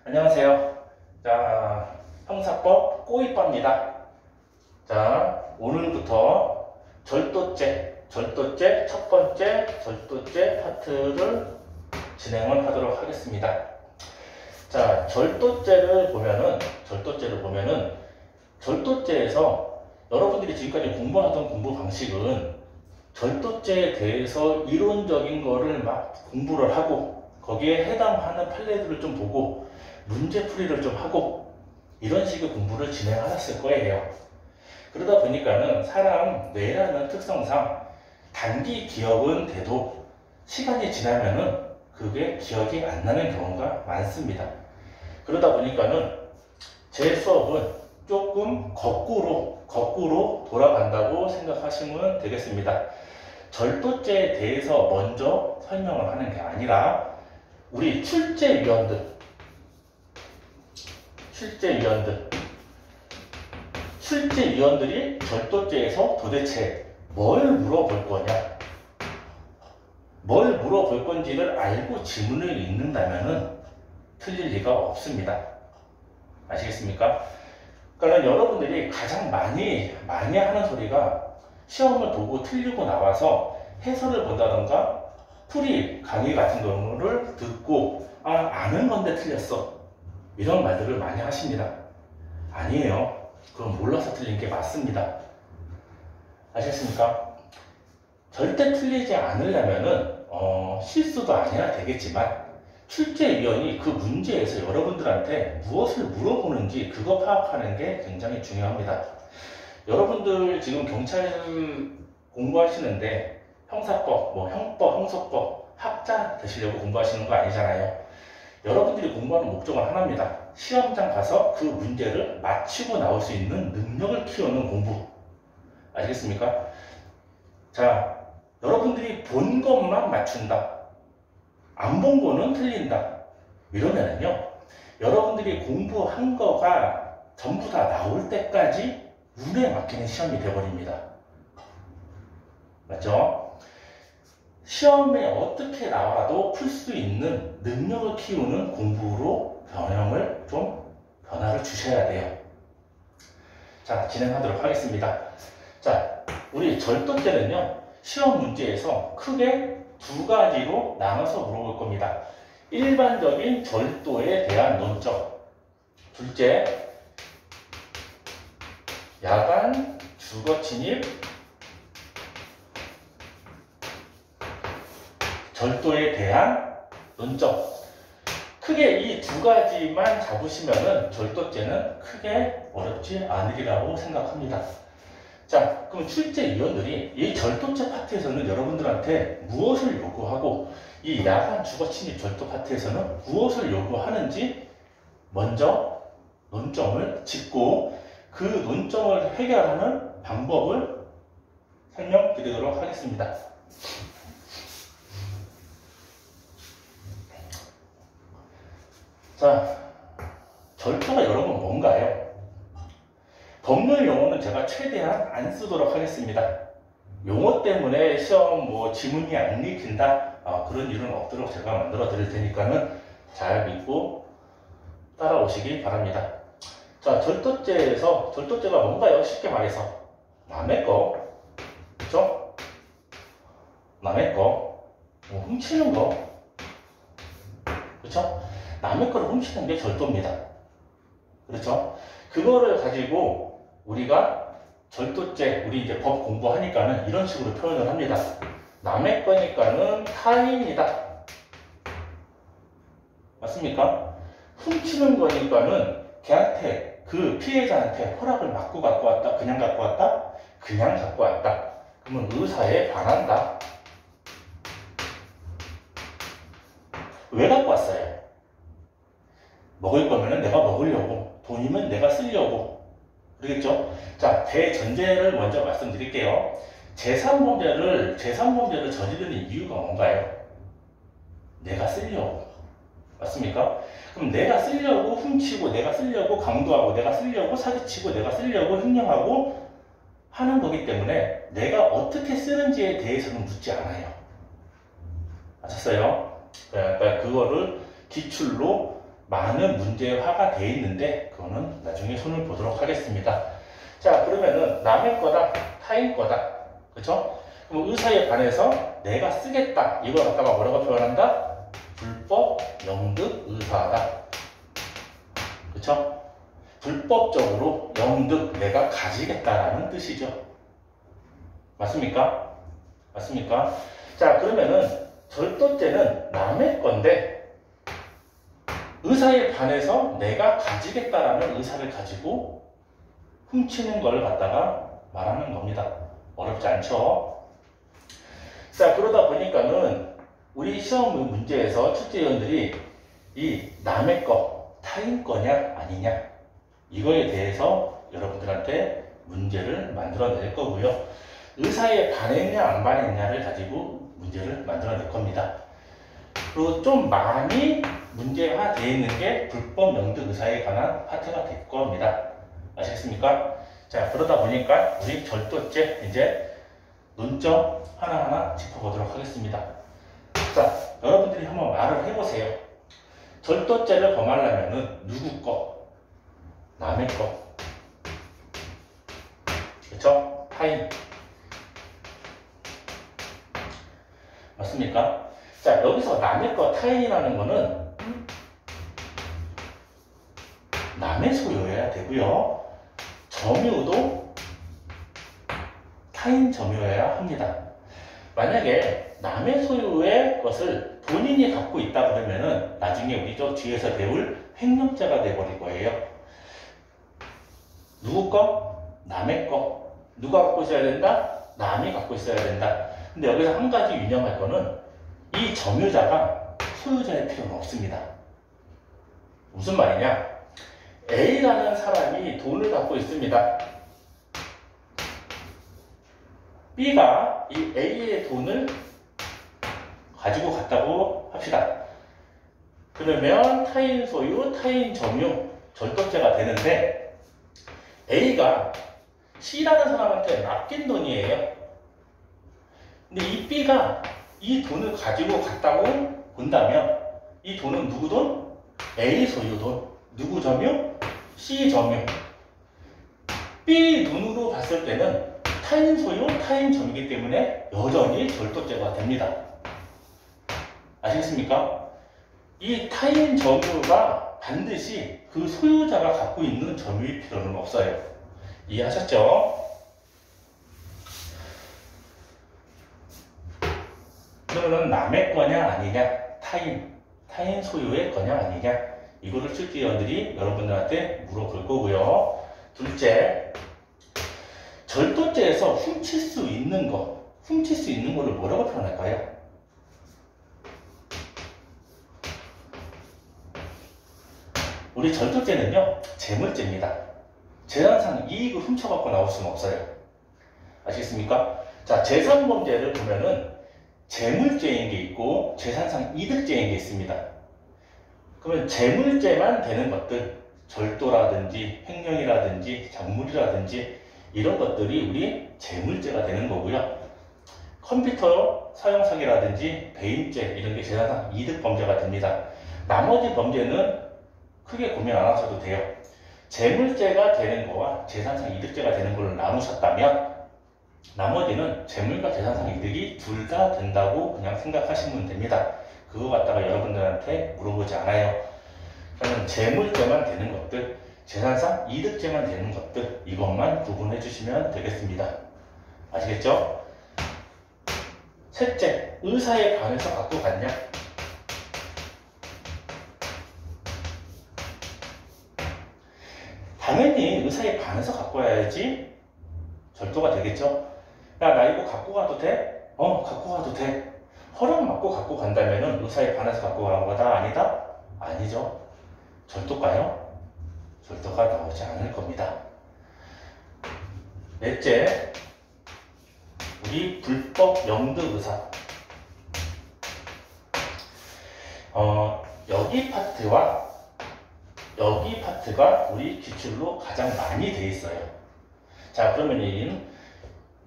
안녕하세요. 자, 형사법 꼬이빠입니다. 자, 오늘부터 절도죄 첫 번째 절도죄 파트를 진행을 하도록 하겠습니다. 자, 절도죄를 보면은 절도죄에서 여러분들이 지금까지 공부하던 공부 방식은 절도죄에 대해서 이론적인 거를 막 공부를 하고 거기에 해당하는 판례들을 좀 보고 문제풀이를 좀 하고 이런 식의 공부를 진행하셨을 거예요. 그러다 보니까는 사람 뇌라는 특성상 단기 기억은 돼도 시간이 지나면은 그게 기억이 안 나는 경우가 많습니다. 그러다 보니까는 제 수업은 조금 거꾸로 돌아간다고 생각하시면 되겠습니다. 절도죄에 대해서 먼저 설명을 하는 게 아니라 우리 출제위원들이 절도죄에서 도대체 뭘 물어볼 거냐, 뭘 물어볼 건지를 알고 지문을 읽는다면은 틀릴 리가 없습니다. 아시겠습니까? 그러니까 여러분들이 가장 많이 하는 소리가 시험을 보고 틀리고 나와서 해설을 본다던가 풀이 강의 같은 경우를 듣고 아는 건데 틀렸어, 이런 말들을 많이 하십니다. 아니에요. 그건 몰라서 틀린 게 맞습니다. 아시겠습니까? 절대 틀리지 않으려면은 실수도 아니야 되겠지만 출제위원이 그 문제에서 여러분들한테 무엇을 물어보는지 그거 파악하는 게 굉장히 중요합니다. 여러분들 지금 경찰 공부하시는데 형사법, 형법, 형소법 학자 되시려고 공부하시는 거 아니잖아요. 여러분들이 공부하는 목적은 하나입니다. 시험장 가서 그 문제를 맞히고 나올 수 있는 능력을 키우는 공부. 아시겠습니까? 자, 여러분들이 본 것만 맞춘다, 안 본 거는 틀린다, 이러면은요, 여러분들이 공부한 거가 전부 다 나올 때까지 운에 맡기는 시험이 되어버립니다. 맞죠? 시험에 어떻게 나와도 풀 수 있는 능력을 키우는 공부로 변화를 주셔야 돼요. 자, 진행하도록 하겠습니다. 자, 우리 절도죄는요, 시험 문제에서 크게 두 가지로 나눠서 물어볼 겁니다. 일반적인 절도에 대한 논점, 둘째, 야간 주거침입 절도에 대한 논점. 크게 이 두 가지만 잡으시면은 절도죄는 크게 어렵지 않으리라고 생각합니다. 자, 그럼 출제위원들이 이 절도죄 파트에서는 여러분들한테 무엇을 요구하고 이 야간 주거침입 절도 파트에서는 무엇을 요구하는지 먼저 논점을 짚고 그 논점을 해결하는 방법을 설명드리도록 하겠습니다. 자, 절도가 여러분 뭔가요? 법률 용어는 제가 최대한 안 쓰도록 하겠습니다. 용어 때문에 시험 지문이 안 읽힌다, 그런 일은 없도록 제가 만들어 드릴 테니까는 잘 믿고 따라오시기 바랍니다. 자, 절도죄가 뭔가요? 쉽게 말해서 남의 거, 그쵸? 남의 거 훔치는 거, 그쵸? 남의 거를 훔치는 게 절도입니다. 그렇죠? 그거를 가지고 우리가 절도죄, 우리 이제 법 공부하니까는 이런 식으로 표현을 합니다. 남의 거니까는 타인이다. 맞습니까? 훔치는 거니까는 걔한테, 그 피해자한테 허락을 받고 갖고 왔다, 그냥 갖고 왔다? 그냥 갖고 왔다. 그러면 의사에 반한다. 왜 갖고 왔어요? 먹을 거면은 내가 먹으려고, 돈이면 내가 쓰려고. 그러겠죠? 자, 대전제를 먼저 말씀드릴게요. 제3범죄를 저지르는 이유가 뭔가요? 내가 쓰려고. 맞습니까? 그럼 내가 쓰려고 훔치고, 내가 쓰려고 강도하고, 내가 쓰려고 사기치고, 내가 쓰려고 횡령하고 하는 거기 때문에 내가 어떻게 쓰는지에 대해서는 묻지 않아요. 아셨어요? 그러니까 그거를 기출로 많은 문제화가 돼 있는데 그거는 나중에 손을 보도록 하겠습니다. 자, 그러면은 남의 거다, 타인 거다. 그쵸? 그럼 의사에 반해서 내가 쓰겠다. 이걸 갖다가 뭐라고 표현한다? 불법 영득 의사다. 그쵸? 불법적으로 영득, 내가 가지겠다라는 뜻이죠. 맞습니까? 맞습니까? 자, 그러면은 절도죄는 남의 건데 의사에 반해서 내가 가지겠다라는 의사를 가지고 훔치는 걸 갖다가 말하는 겁니다. 어렵지 않죠? 자, 그러다 보니까는 우리 시험 문제에서 출제위원들이 이 남의 거, 타인 거냐 아니냐 이거에 대해서 여러분들한테 문제를 만들어낼 거고요. 의사에 반했냐 안 반했냐를 가지고 문제를 만들어낼 겁니다. 그리고 좀 많이 문제화되어 있는 게 불법 영득 의사에 관한 파트가 될 겁니다. 아시겠습니까? 자, 그러다 보니까 우리 절도죄 이제 논점 하나하나 짚어보도록 하겠습니다. 자, 여러분들이 한번 말을 해보세요. 절도죄를 범하려면은 누구 거? 남의 거. 그쵸? 타인. 맞습니까? 자, 여기서 남의 거, 타인이라는 거는 남의 소유여야 되고요. 점유도 타인 점유여야 합니다. 만약에 남의 소유의 것을 본인이 갖고 있다 그러면은 나중에 우리 저 뒤에서 배울 횡령죄가 돼버릴 거예요. 누구 거? 남의 거. 누가 갖고 있어야 된다? 남이 갖고 있어야 된다. 근데 여기서 한 가지 유념할 거는 이 점유자가 소유자의 필요는 없습니다. 무슨 말이냐? A라는 사람이 돈을 갖고 있습니다. B가 이 A의 돈을 가지고 갔다고 합시다. 그러면 타인 소유, 타인 점유, 절도죄가 되는데 A가 C라는 사람한테 맡긴 돈이에요. 근데 이 B가 이 돈을 가지고 갔다고 본다면 이 돈은 누구 돈? A 소유 돈. 누구 점유? C 점유. B 눈으로 봤을 때는 타인 소유, 타인 점유이기 때문에 여전히 절도죄가 됩니다. 아시겠습니까? 이 타인 점유가 반드시 그 소유자가 갖고 있는 점유일 필요는 없어요. 이해하셨죠? 그러면 남의 거냐 아니냐, 타인 소유의 거냐 아니냐, 이거를 출제위원들이 여러분들한테 물어볼 거고요. 둘째, 절도죄에서 훔칠 수 있는 거를 뭐라고 표현할까요? 우리 절도죄는요, 재물죄입니다. 재산상 이익을 훔쳐갖고 나올 수는 없어요. 아시겠습니까? 자, 재산범죄를 보면은 재물죄인 게 있고 재산상 이득죄인 게 있습니다. 그러면 재물죄만 되는 것들, 절도라든지 횡령이라든지 작물이라든지 이런 것들이 우리 재물죄가 되는 거고요. 컴퓨터 사용 사기라든지 배임죄 이런 게 재산상 이득 범죄가 됩니다. 나머지 범죄는 크게 고민 안 하셔도 돼요. 재물죄가 되는 거와 재산상 이득죄가 되는 걸로 나누셨다면 나머지는 재물과 재산상 이득이 둘 다 된다고 그냥 생각하시면 됩니다. 그거 갖다가 여러분들한테 물어보지 않아요. 저는 재물죄만 되는 것들, 재산상 이득죄만 되는 것들, 이것만 구분해 주시면 되겠습니다. 아시겠죠? 셋째, 의사에 반해서 갖고 갔냐? 당연히 의사에 반해서 갖고 와야지 절도가 되겠죠? 야, 나 이거 갖고 가도 돼? 갖고 가도 돼. 허락 받고 갖고 간다면은 의사에 반해서 갖고 가는 거다? 아니다? 아니죠. 절도가요? 절도가 나오지 않을 겁니다. 넷째, 우리 불법 영득 의사. 여기 파트와 여기 파트가 우리 기출로 가장 많이 돼 있어요. 자, 그러면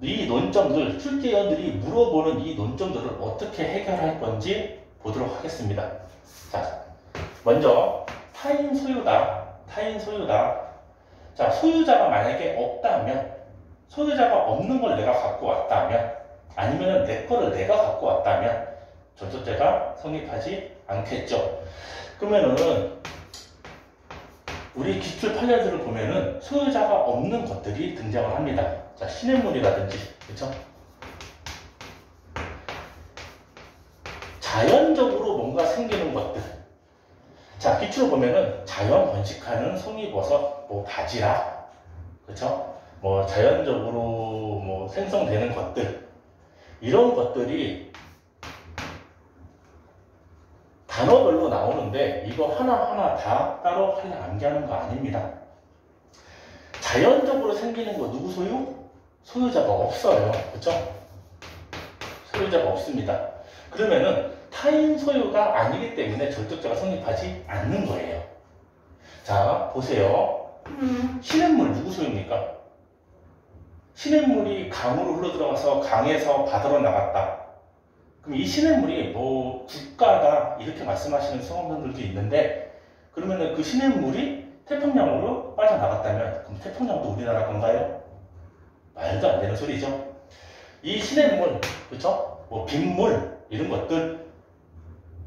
이 논점들, 출제위원들이 물어보는 이 논점들을 어떻게 해결할 건지 보도록 하겠습니다. 자, 먼저 타인 소유다. 타인 소유다. 자, 소유자가 만약에 없다면, 소유자가 없는 걸 내가 갖고 왔다면, 아니면 내 거를 내가 갖고 왔다면 절도죄가 성립하지 않겠죠. 그러면은 우리 기출 판례들을 보면은 소유자가 없는 것들이 등장을 합니다. 자, 시냇물이라든지, 그렇죠? 자연적으로 뭔가 생기는 것들. 자, 기출을 보면은 자연 번식하는 송이버섯, 뭐 바지락, 그렇죠? 뭐 자연적으로 뭐 생성되는 것들, 이런 것들이 단어별로 나오는데 이거 하나하나 다 따로 암기하는 거 아닙니다. 자연적으로 생기는 거 누구 소유? 소유자가 없어요. 그렇죠? 소유자가 없습니다. 그러면은 타인 소유가 아니기 때문에 절도죄가 성립하지 않는 거예요. 자, 보세요. 시냇물 누구 소유입니까? 시냇물이 강으로 흘러들어가서 강에서 바다로 나갔다. 그럼 이 시냇물이 뭐 국가다 이렇게 말씀하시는 수험생들도 있는데, 그러면은 그 시냇물이 태평양으로 빠져나갔다면 그럼 태평양도 우리나라 건가요? 말도 안 되는 소리죠. 이 시냇물, 그렇죠? 뭐 빗물 이런 것들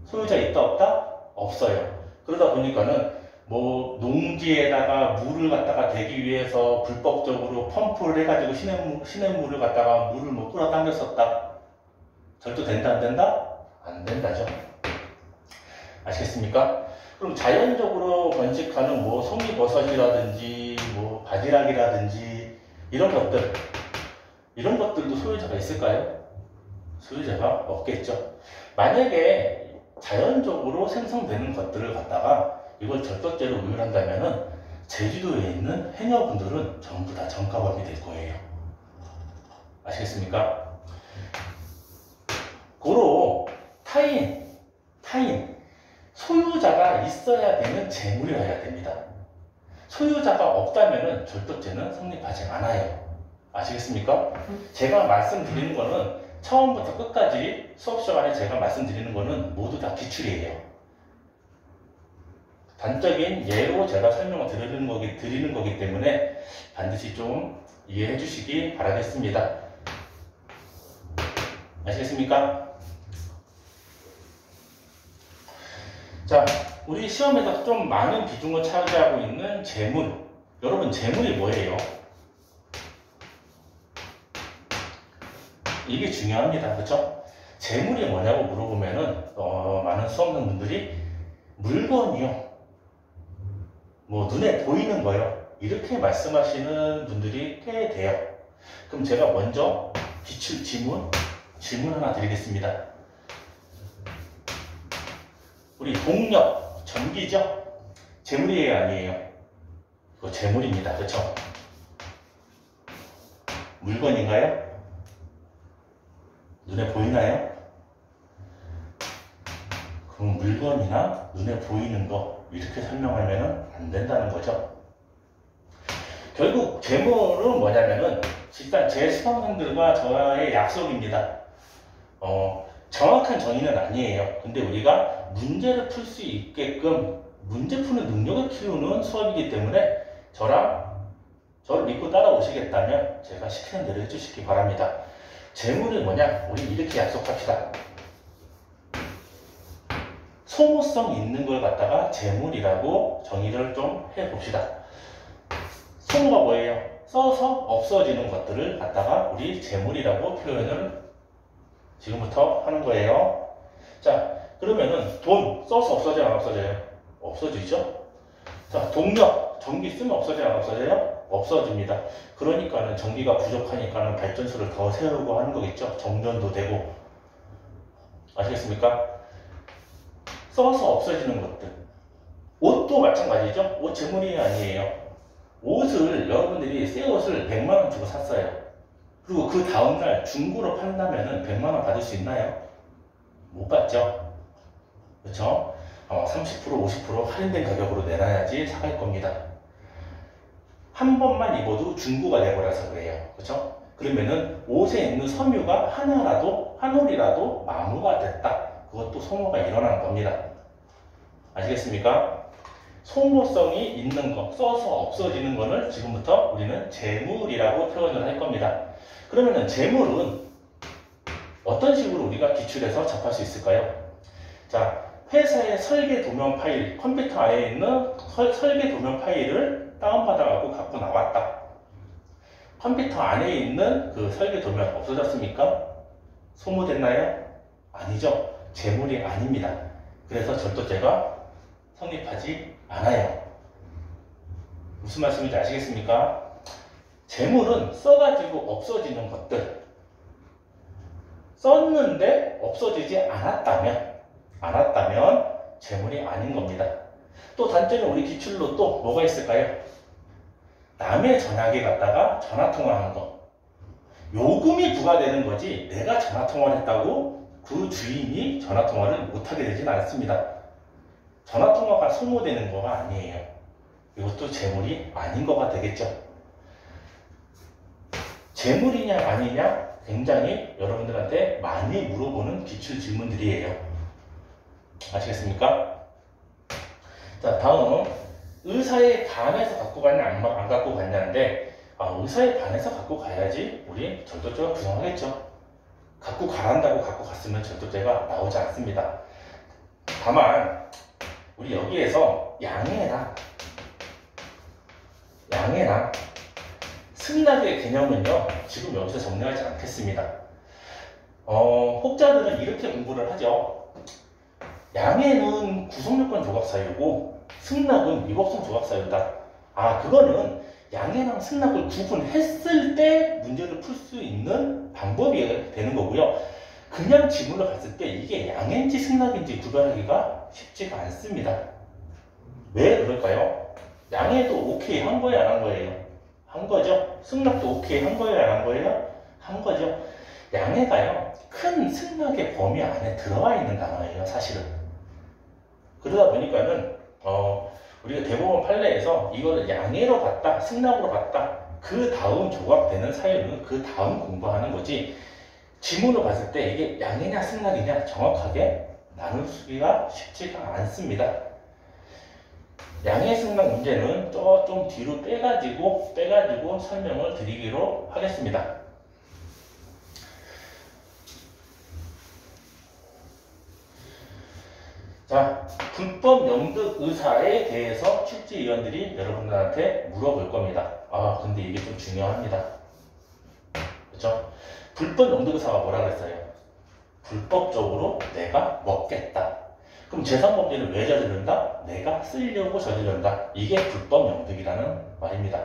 소유자 있다 없다? 없어요. 그러다 보니까는 뭐 농지에다가 물을 갖다가 대기 위해서 불법적으로 펌프를 해가지고 시냇물을 갖다가 물을 뭐 끌어당겼었다. 절도 된다 안 된다? 안 된다죠. 아시겠습니까? 그럼 자연적으로 번식하는 뭐 송이버섯이라든지 뭐 바지락이라든지 이런 것들도 소유자가 있을까요? 소유자가 없겠죠. 만약에 자연적으로 생성되는 것들을 갖다가 이걸 절도죄로 의율한다면은 제주도에 있는 해녀분들은 전부 다 전가범이 될 거예요. 아시겠습니까? 고로 타인 소유자가 있어야 되는 재물이어야 됩니다. 소유자가 없다면은 절도죄는 성립하지 않아요. 아시겠습니까? 제가 말씀드리는 거는 처음부터 끝까지 수업 시간에 제가 말씀드리는 거는 모두 다 기출이에요. 단적인 예로 제가 설명을 드리는 거기 때문에 반드시 좀 이해해 주시기 바라겠습니다. 아시겠습니까? 자, 우리 시험에서 좀 많은 비중을 차지하고 있는 재물. 여러분, 재물이 뭐예요? 이게 중요합니다. 그렇죠? 재물이 뭐냐고 물어보면은 많은 수험생분들이 물건이요, 뭐 눈에 보이는 거요, 이렇게 말씀하시는 분들이 꽤 돼요. 그럼 제가 먼저 기출 질문 하나 드리겠습니다. 우리 동력, 전기죠? 재물이에요, 아니에요? 이거 재물입니다. 그렇죠? 물건인가요? 눈에 보이나요? 그럼 물건이나 눈에 보이는 거 이렇게 설명하면 안 된다는 거죠. 결국 재물은 뭐냐면은 일단 제 수험생들과 저의 약속입니다. 정확한 정의는 아니에요. 근데 우리가 문제를 풀 수 있게끔 문제 푸는 능력을 키우는 수업이기 때문에 저를 믿고 따라오시겠다면 제가 시키는 대로 해주시기 바랍니다. 재물이 뭐냐? 우리 이렇게 약속합시다. 소모성 있는 걸 갖다가 재물이라고 정의를 좀 해봅시다. 소모가 뭐예요? 써서 없어지는 것들을 갖다가 우리 재물이라고 표현을 지금부터 하는 거예요. 자, 그러면은 돈 써서 없어져요, 안 없어져요? 없어지죠? 자, 동력, 전기 쓰면 없어져요, 안 없어져요? 없어집니다. 그러니까는 전기가 부족하니까는 발전소를 더 세우고 하는 거겠죠. 정전도 되고. 아시겠습니까? 써서 없어지는 것들. 옷도 마찬가지죠. 옷 재물이 아니에요. 옷을 여러분들이 새 옷을 100만원 주고 샀어요. 그리고 그 다음날 중고로 판다면은 100만원 받을 수 있나요? 못 받죠. 그렇죠? 30% 50% 할인된 가격으로 내놔야지 사갈 겁니다. 한 번만 입어도 중고가 돼버려서 그래요. 그렇죠? 그러면은 옷에 있는 섬유가 하나라도, 한 올이라도 마모가 됐다. 그것도 소모가 일어나는 겁니다. 아시겠습니까? 소모성이 있는 거, 써서 없어지는 거를 지금부터 우리는 재물이라고 표현을 할 겁니다. 그러면은 재물은 어떤 식으로 우리가 기출해서 접할 수 있을까요? 자, 회사의 설계 도면 파일, 컴퓨터 안에 있는 설계 도면 파일을 다운받아갖고 갖고 나왔다. 컴퓨터 안에 있는 그 설계 도면 없어졌습니까? 소모됐나요? 아니죠. 재물이 아닙니다. 그래서 절도죄가 성립하지 않아요. 무슨 말씀인지 아시겠습니까? 재물은 써가지고 없어지는 것들, 썼는데 없어지지 않았다면 재물이 아닌 겁니다. 또 단점은 우리 기출로 또 뭐가 있을까요? 남의 전화기 갖다가 전화통화한 거, 요금이 부과되는 거지 내가 전화통화를 했다고 그 주인이 전화통화를 못하게 되진 않습니다. 전화통화가 소모되는 거가 아니에요. 이것도 재물이 아닌 거가 되겠죠. 재물이냐 아니냐 굉장히 여러분들한테 많이 물어보는 기출 질문들이에요. 아시겠습니까? 자, 다음 의사에 반해서 갖고 가냐 안 갖고 갔냐인데, 의사에 반해서 갖고 가야지 우리 절도죄가 부정하겠죠. 갖고 가란다고 갖고 갔으면 절도죄가 나오지 않습니다. 다만 우리 여기에서 양해나 승낙의 개념은요 지금 여기서 정리하지 않겠습니다. 혹자들은 이렇게 공부를 하죠. 양해는 구성요건 조각 사유고 승낙은 위법성 조각 사유다. 그거는 양해랑 승낙을 구분했을 때 문제를 풀 수 있는 방법이 되는 거고요. 그냥 지문을 봤을 때 이게 양해인지 승낙인지 구별하기가 쉽지가 않습니다. 왜 그럴까요? 양해도 오케이 한 거예요, 안 한 거예요? 한 거죠. 승낙도 오케이 한 거예요, 안 한 거예요? 한 거죠. 양해가요, 큰 승낙의 범위 안에 들어와 있는 단어예요, 사실은. 그러다 보니까는 우리가 대법원 판례에서 이거를 양해로 봤다, 승낙으로 봤다, 그 다음 조각되는 사유는 그 다음 공부하는 거지, 지문을 봤을 때 이게 양해냐 승낙이냐 정확하게 나누기가 쉽지가 않습니다. 양해 승낙 문제는 좀 뒤로 빼가지고 설명을 드리기로 하겠습니다. 자, 불법 영득 의사에 대해서 출제위원들이 여러분들한테 물어볼 겁니다. 근데 이게 좀 중요합니다. 그렇죠? 불법 영득 의사가 뭐라 그랬어요? 불법적으로 내가 먹겠다. 그럼 재산범죄는 왜 저지른다? 내가 쓰려고 저지른다. 이게 불법 영득이라는 말입니다.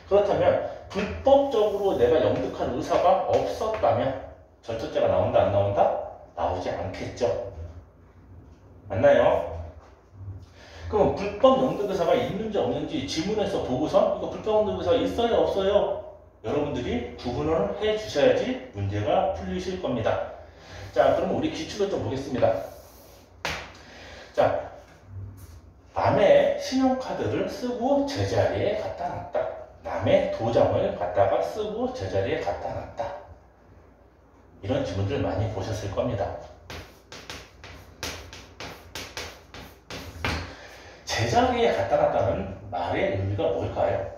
그렇다면 불법적으로 내가 영득한 의사가 없었다면 절도죄가 나온다 안 나온다? 나오지 않겠죠. 맞나요? 그럼 불법 영득 의사가 있는지 없는지 지문에서 보고서 이거 불법 영득 의사가 있어요 없어요? 여러분들이 구분을 해 주셔야지 문제가 풀리실 겁니다. 자, 그럼 우리 기출을 좀 보겠습니다. 자, 남의 신용카드를 쓰고 제자리에 갖다 놨다. 남의 도장을 갖다가 쓰고 제자리에 갖다 놨다. 이런 지문들 많이 보셨을 겁니다. 제자리에 갖다 놨다는 말의 의미가 뭘까요?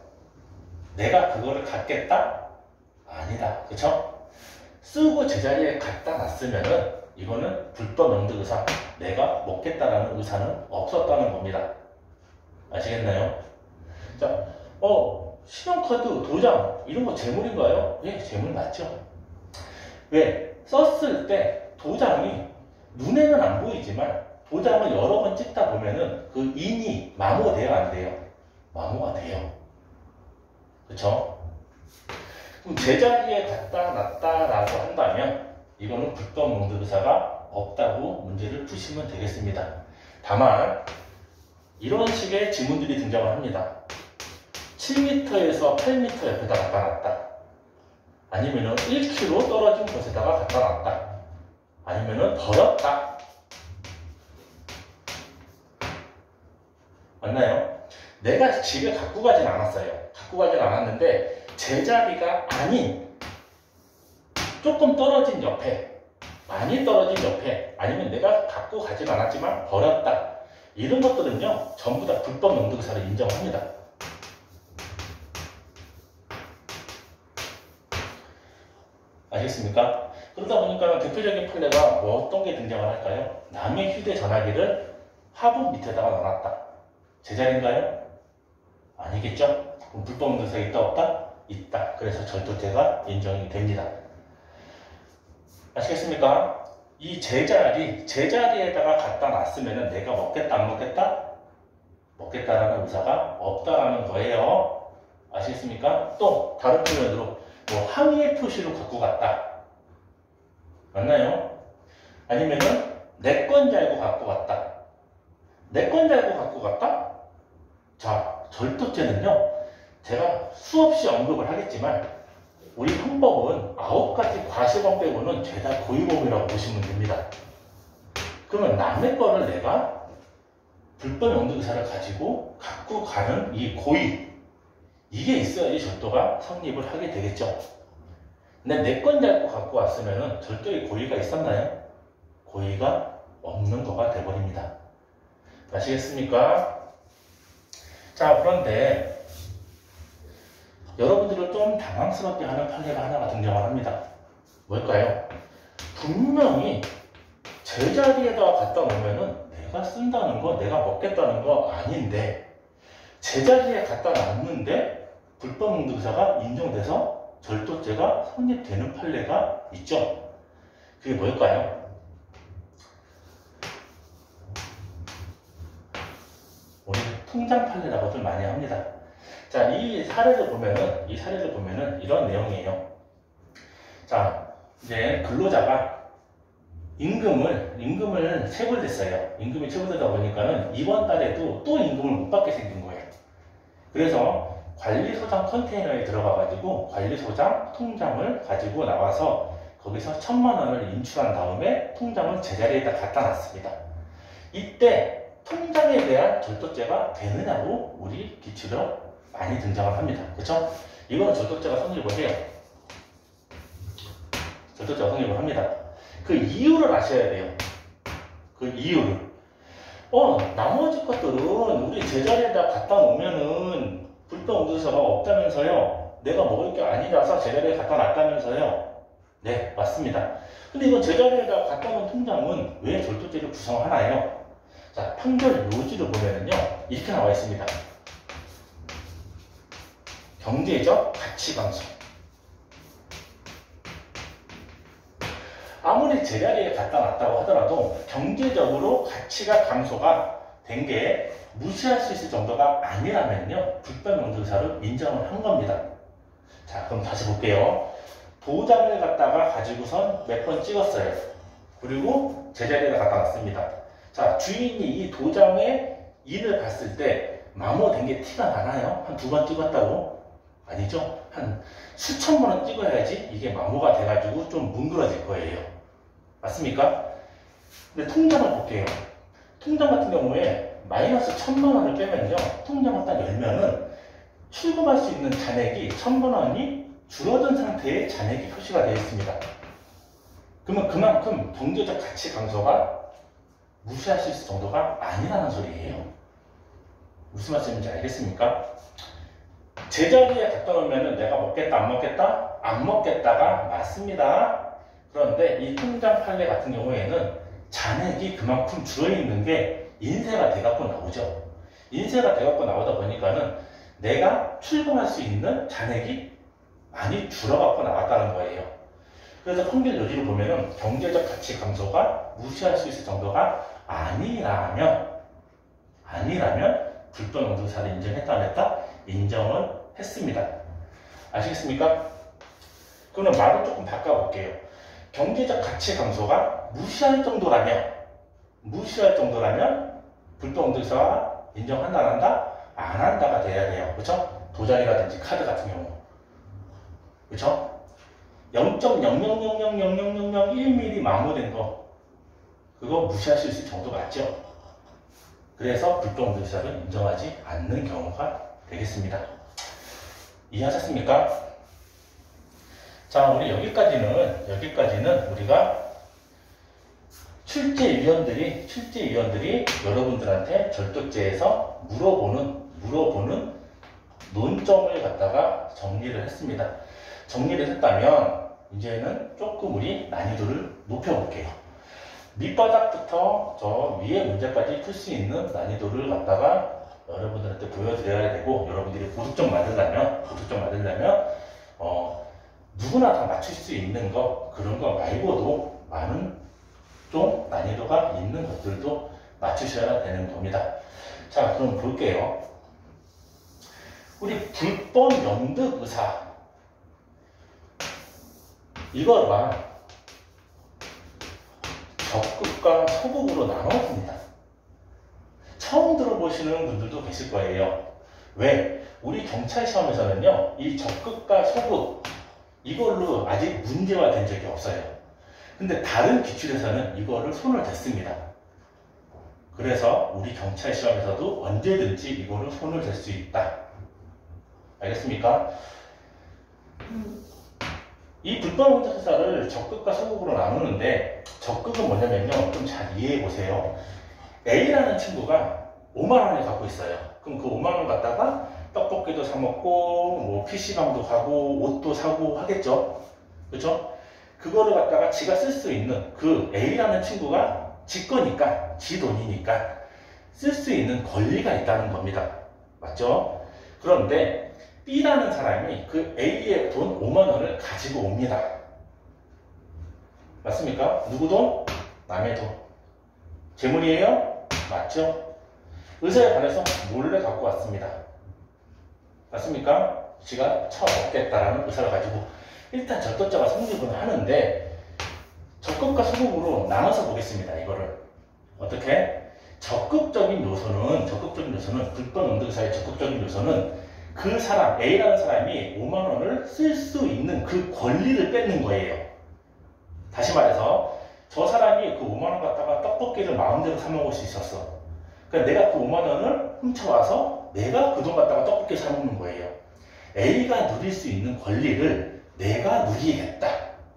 내가 그거를 갖겠다? 아니다. 그쵸? 쓰고 제자리에 갖다 놨으면은 이거는 불법 영득 의사, 내가 먹겠다라는 의사는 없었다는 겁니다. 아시겠나요? 자, 신용카드, 도장 이런 거 재물인가요? 예, 재물 맞죠? 왜? 썼을 때 도장이 눈에는 안 보이지만 도장을 여러 번 찍다 보면은 그 인이 마모돼요, 안 돼요? 마모가 돼요. 그쵸? 그럼 제자리에 갖다 놨다라고 한다면 이거는 불법 영득 의사가 없다고 문제를 푸시면 되겠습니다. 다만 이런 식의 지문들이 등장을 합니다. 7m에서 8m 옆에다 갖다 놨다. 아니면은 1km 떨어진 곳에다가 갖다 놨다. 아니면은 버렸다. 맞나요? 내가 집에 갖고 가진 않았어요. 갖고 가진 않았는데 제자리가 아닌 조금 떨어진 옆에, 많이 떨어진 옆에, 아니면 내가 갖고 가진 않았지만 버렸다. 이런 것들은요 전부 다 불법 용도사를 인정합니다. 아시겠습니까? 그러다 보니까 대표적인 판례가 뭐 어떤 게 등장을 할까요? 남의 휴대전화기를 화분 밑에다가 넣어놨다. 제자리인가요? 아니겠죠? 그럼 불법 용도사가 있다 없다? 있다. 그래서 절도죄가 인정이 됩니다. 아시겠습니까? 이 제자리에다가 갖다 놨으면 내가 먹겠다 안 먹겠다? 먹겠다라는 의사가 없다라는 거예요. 아시겠습니까? 또 다른 표현으로 뭐 항의의 표시로 갖고 갔다. 맞나요? 아니면은 내 건 줄 알고 갖고 갔다. 내 건 줄 알고 갖고 갔다? 자, 절도죄는요. 제가 수없이 언급을 하겠지만 우리 형법은 9가지 과실범 빼고는 죄다 고의범이라고 보시면 됩니다. 그러면 남의 거를 내가 불법 용도의사를 가지고 갖고 가는 이 고의, 이게 있어야지 절도가 성립을 하게 되겠죠. 근데 내 건 줄 알고 갖고 왔으면 절도의 고의가 있었나요? 고의가 없는 거가 돼버립니다. 아시겠습니까? 자, 그런데 여러분들을 좀 당황스럽게 하는 판례가 하나가 등장을 합니다. 뭘까요? 분명히 제자리에다가 갖다 놓으면은 내가 쓴다는 거, 내가 먹겠다는 거 아닌데 제자리에 갖다 놨는데 불법 용도의사가 인정돼서 절도죄가 성립되는 판례가 있죠. 그게 뭘까요? 우리 통장 판례라고들 많이 합니다. 자, 이 사례를 보면은 이런 내용이에요. 자, 이제 근로자가 임금을 체불됐어요. 임금이 체불되다 보니까는 이번 달에도 또 임금을 못 받게 생긴 거예요. 그래서 관리소장 컨테이너에 들어가가지고 관리소장 통장을 가지고 나와서 거기서 1000만 원을 인출한 다음에 통장을 제자리에다 갖다 놨습니다. 이때 통장에 대한 절도죄가 되느냐고 우리 기출로 많이 등장을 합니다. 그렇죠? 이거는 절도죄가 성립을 해요. 절도죄가 성립을 합니다. 그 이유를 아셔야 돼요. 그 이유를. 나머지 것들은 우리 제자리에다 갖다 놓으면은 불법 용도의사가 없다면서요. 내가 먹을 게 아니라서 제자리에 갖다 놨다면서요. 네, 맞습니다. 근데 이거 제자리에다 갖다 놓은 통장은 왜 절도죄를 구성하나요? 자, 판결 요지를 보면은요, 이렇게 나와 있습니다. 경제적 가치 감소. 아무리 제자리에 갖다 놨다고 하더라도 경제적으로 가치가 감소가 된 게 무시할 수 있을 정도가 아니라면요, 불법 용도의사를 인정을 한 겁니다. 자, 그럼 다시 볼게요. 도장을 갖다가 가지고선 몇 번 찍었어요. 그리고 제자리에 갖다 놨습니다. 자, 주인이 이 도장의 인을 봤을 때 마모된 게 티가 나나요? 한 2번 찍었다고? 아니죠? 한 수천만 원 찍어야지 이게 마모가 돼가지고 좀 뭉그러질 거예요. 맞습니까? 근데 통장을 볼게요. 통장 같은 경우에 마이너스 1000만 원을 빼면요, 통장을 딱 열면은 출금할 수 있는 잔액이 1000만 원이 줄어든 상태의 잔액이 표시가 되어 있습니다. 그러면 그만큼 경제적 가치 감소가 무시할 수 있을 정도가 아니라는 소리예요. 무슨 말씀인지 알겠습니까? 제자리에 갖다 놓으면 내가 먹겠다 안 먹겠다? 안 먹겠다가 맞습니다. 그런데 이 통장 판례 같은 경우에는 잔액이 그만큼 줄어있는 게 인쇄가 돼갖고 나오죠. 인쇄가 돼갖고 나오다 보니까는 내가 출금할 수 있는 잔액이 많이 줄어갖고 나왔다는 거예요. 그래서 판결 요지를 보면은 경제적 가치 감소가 무시할 수 있을 정도가 아니라면 불법 용도의사를 인정했다 안 했다? 인정을 했습니다. 아시겠습니까? 그러면 말을 조금 바꿔볼게요. 경제적 가치 감소가 무시할 정도라면 불법 용도의사가 인정한다 안 한다? 안 한다가 돼야 돼요. 그렇죠? 도장이라든지 카드 같은 경우. 그렇죠? 0.000000001mm 마모된 거, 그거 무시할 수 있을 정도 맞죠? 그래서 불법 용도의사를 인정하지 않는 경우가 되겠습니다. 이해하셨습니까? 자, 우리 여기까지는 우리가 출제위원들이 여러분들한테 절도죄에서 물어보는 논점을 갖다가 정리를 했습니다. 정리를 했다면 이제는 조금 우리 난이도를 높여볼게요. 밑바닥부터 저 위에 문제까지 풀 수 있는 난이도를 갖다가 여러분들한테 보여드려야 되고, 여러분들이 고득점 받으려면 누구나 다 맞출 수 있는 거, 그런 거 말고도 많은 좀 난이도가 있는 것들도 맞추셔야 되는 겁니다. 자, 그럼 볼게요. 우리 불법 연득 의사, 이거가 적극과 소극으로 나눠집니다. 처음 들어보시는 분들도 계실 거예요. 왜? 우리 경찰 시험에서는요, 이 적극과 소극, 이걸로 아직 문제화 된 적이 없어요. 근데 다른 기출에서는 이거를 손을 댔습니다. 그래서 우리 경찰 시험에서도 언제든지 이거를 손을 댈 수 있다. 알겠습니까? 이 불법 연득 의사를 적극과 소극으로 나누는데, 적극은 뭐냐면요, 좀 잘 이해해 보세요. A라는 친구가 5만원을 갖고 있어요. 그럼 그 5만원 갖다가 떡볶이도 사 먹고, 뭐 PC방도 가고, 옷도 사고 하겠죠. 그렇죠? 그거를 갖다가 지가 쓸 수 있는, 그 A라는 친구가 지 거니까, 지 돈이니까 쓸 수 있는 권리가 있다는 겁니다. 맞죠? 그런데 B라는 사람이 그 A의 돈 5만원을 가지고 옵니다. 맞습니까? 누구 돈? 남의 돈. 재물이에요? 맞죠? 의사에 관해서 몰래 갖고 왔습니다. 맞습니까? 지가 쳐먹겠다라는 의사를 가지고 일단 절도죄가 성립은 하는데, 적극과 소극으로 나눠서 보겠습니다. 이거를 어떻게? 적극적인 요소는 불법 연득 의사의 적극적인 요소는 그 사람, A라는 사람이 5만원을 쓸 수 있는 그 권리를 뺏는 거예요. 다시 말해서 저 사람이 그 5만원 갖다가 떡볶이를 마음대로 사 먹을 수 있었어. 그러니까 내가 그 5만원을 훔쳐와서 내가 그 돈 갖다가 떡볶이 사 먹는 거예요. A가 누릴 수 있는 권리를 내가 누리겠다.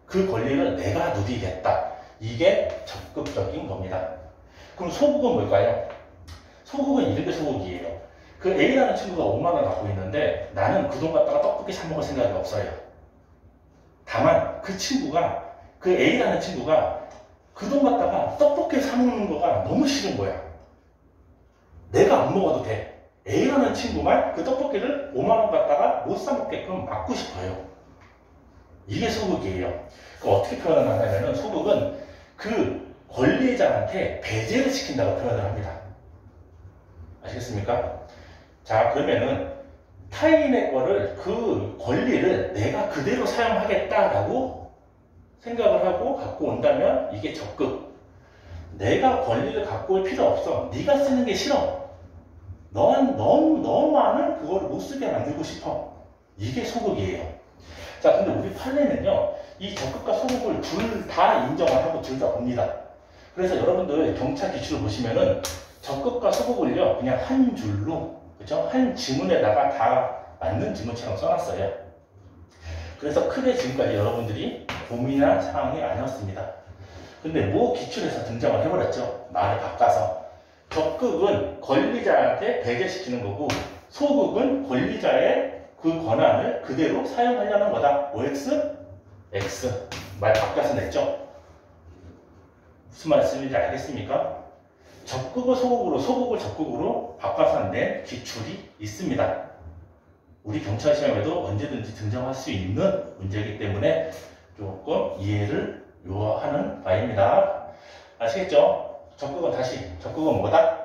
그 권리를 내가 누리겠다. 이게 적극적인 겁니다. 그럼 소극은 뭘까요? 소극은 이렇게 소극이에요. 그 A라는 친구가 5만원 갖고 있는데 나는 그 돈 갖다가 떡볶이 사 먹을 생각이 없어요. 다만 그 A라는 친구가 그 돈 갖다가 떡볶이 사 먹는 거가 너무 싫은 거야. 내가 안 먹어도 돼. A라는 친구만 그 떡볶이를 5만원 갖다가 못 사 먹게끔 막고 싶어요. 이게 소극이에요. 어떻게 표현을 하냐면은, 소극은 그 권리자한테 배제를 시킨다고 표현을 합니다. 아시겠습니까? 자, 그러면은 타인의 거를, 그 권리를 내가 그대로 사용하겠다라고 생각을 하고 갖고 온다면 이게 적극. 내가 권리를 갖고 올 필요 없어. 네가 쓰는 게 싫어. 너만은 그걸 못 쓰게 만들고 싶어. 이게 소극이에요. 자, 근데 우리 판례는요, 이 적극과 소극을 둘 다 인정을 하고 둘 다 봅니다. 그래서 여러분들 경찰 기출을 보시면은 적극과 소극을요, 그냥 한 줄로, 그죠? 한 지문에다가 다 맞는 지문처럼 써놨어요. 그래서 크게 지금까지 여러분들이 고민할 사항이 아니었습니다. 근데 모 기출에서 등장을 해버렸죠. 말을 바꿔서. 적극은 권리자한테 배제시키는 거고, 소극은 권리자의 그 권한을 그대로 사용하려는 거다. OX? X. 말 바꿔서 냈죠. 무슨 말씀인지 알겠습니까? 적극을 소극으로, 소극을 적극으로 바꿔서 낸 기출이 있습니다. 우리 경찰 시험에도 언제든지 등장할 수 있는 문제이기 때문에 조금 이해를 요하는 바입니다. 아시겠죠? 적극은 뭐다?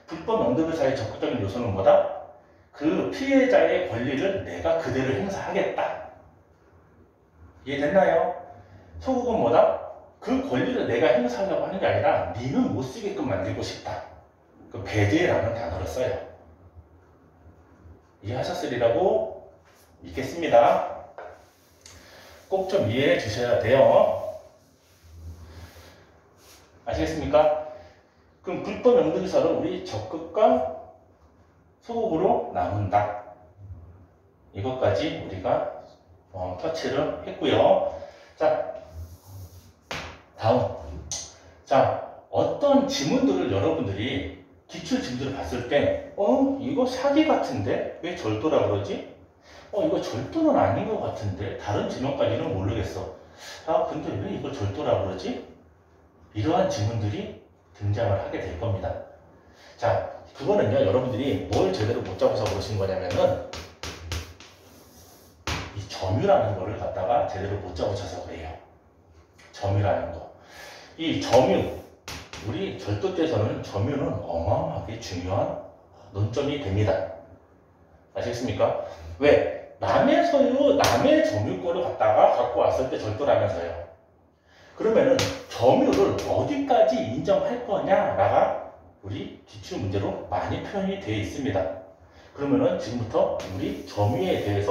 불법 연득의사의 적극적인 요소는 뭐다? 그 피해자의 권리를 내가 그대로 행사하겠다. 이해됐나요? 소극은 뭐다? 그 권리를 내가 행사하려고 하는 게 아니라 니는 못 쓰게끔 만들고 싶다. 그 배제라는 단어를 써요. 이해하셨으리라고 믿겠습니다. 꼭 좀 이해해 주셔야 돼요. 아시겠습니까? 그럼 불법 연득의사를 우리 적극과 소극으로 나눈다. 이것까지 우리가 터치를 했고요. 자, 다음. 자, 어떤 지문들을 여러분들이 기출 지문들을 봤을 때 이거 사기 같은데 왜 절도라 그러지? 이거 절도는 아닌 것 같은데 다른 지문까지는 모르겠어. 아, 근데 왜 이거 절도라 그러지? 이러한 지문들이 등장을 하게 될 겁니다. 자, 그거는요, 여러분들이 뭘 제대로 못 잡아서 그러신 거냐면은 이 점유라는 거를 갖다가 제대로 못 잡으셔서 그래요. 점유라는 거. 이 점유, 우리 절도죄에서는 점유는 어마어마하게 중요한 논점이 됩니다. 아시겠습니까? 왜? 남의 소유, 남의 점유권을 갖고 왔을 때 절도라면서요. 그러면은 점유를 어디까지 인정할 거냐가 우리 기출문제로 많이 표현이 되어 있습니다. 그러면은 지금부터 우리 점유에 대해서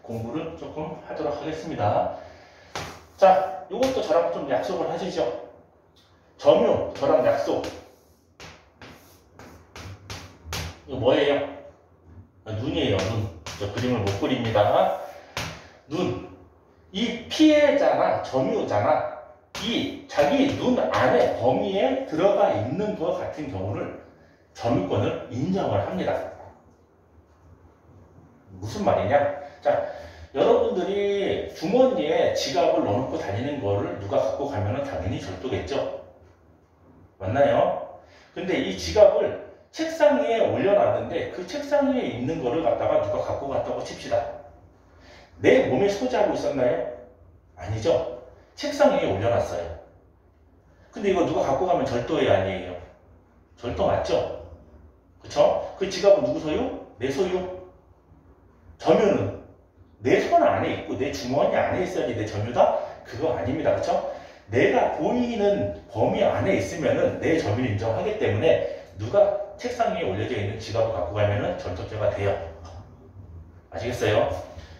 공부를 조금 하도록 하겠습니다. 자, 이것도 저랑 좀 약속을 하시죠. 점유, 저랑 약속. 이거 뭐예요? 눈이에요, 눈. 저 그림을 못 그립니다. 눈. 이 피해자나 점유자나 이 자기 눈 안에 범위에 들어가 있는 것 같은 경우를 점유권을 인정을 합니다. 무슨 말이냐? 자, 여러분들이 주머니에 지갑을 넣어놓고 다니는 거를 누가 갖고 가면 당연히 절도겠죠? 맞나요? 근데 이 지갑을 책상 위에 올려놨는데 그 책상 위에 있는 거를 갖다가 누가 갖고 갔다고 칩시다. 내 몸에 소지하고 있었나요? 아니죠? 책상 위에 올려놨어요. 근데 이거 누가 갖고 가면 절도예요, 아니에요? 절도 맞죠? 그쵸? 그 지갑은 누구 소유? 내 소유. 점유는 내 손 안에 있고 내 주머니 안에 있어야지 내 점유다? 그거 아닙니다. 그쵸? 내가 보이는 범위 안에 있으면은 내 점유를 인정하기 때문에 누가 책상 위에 올려져 있는 지갑을 갖고 가면은 절도죄가 돼요. 아시겠어요?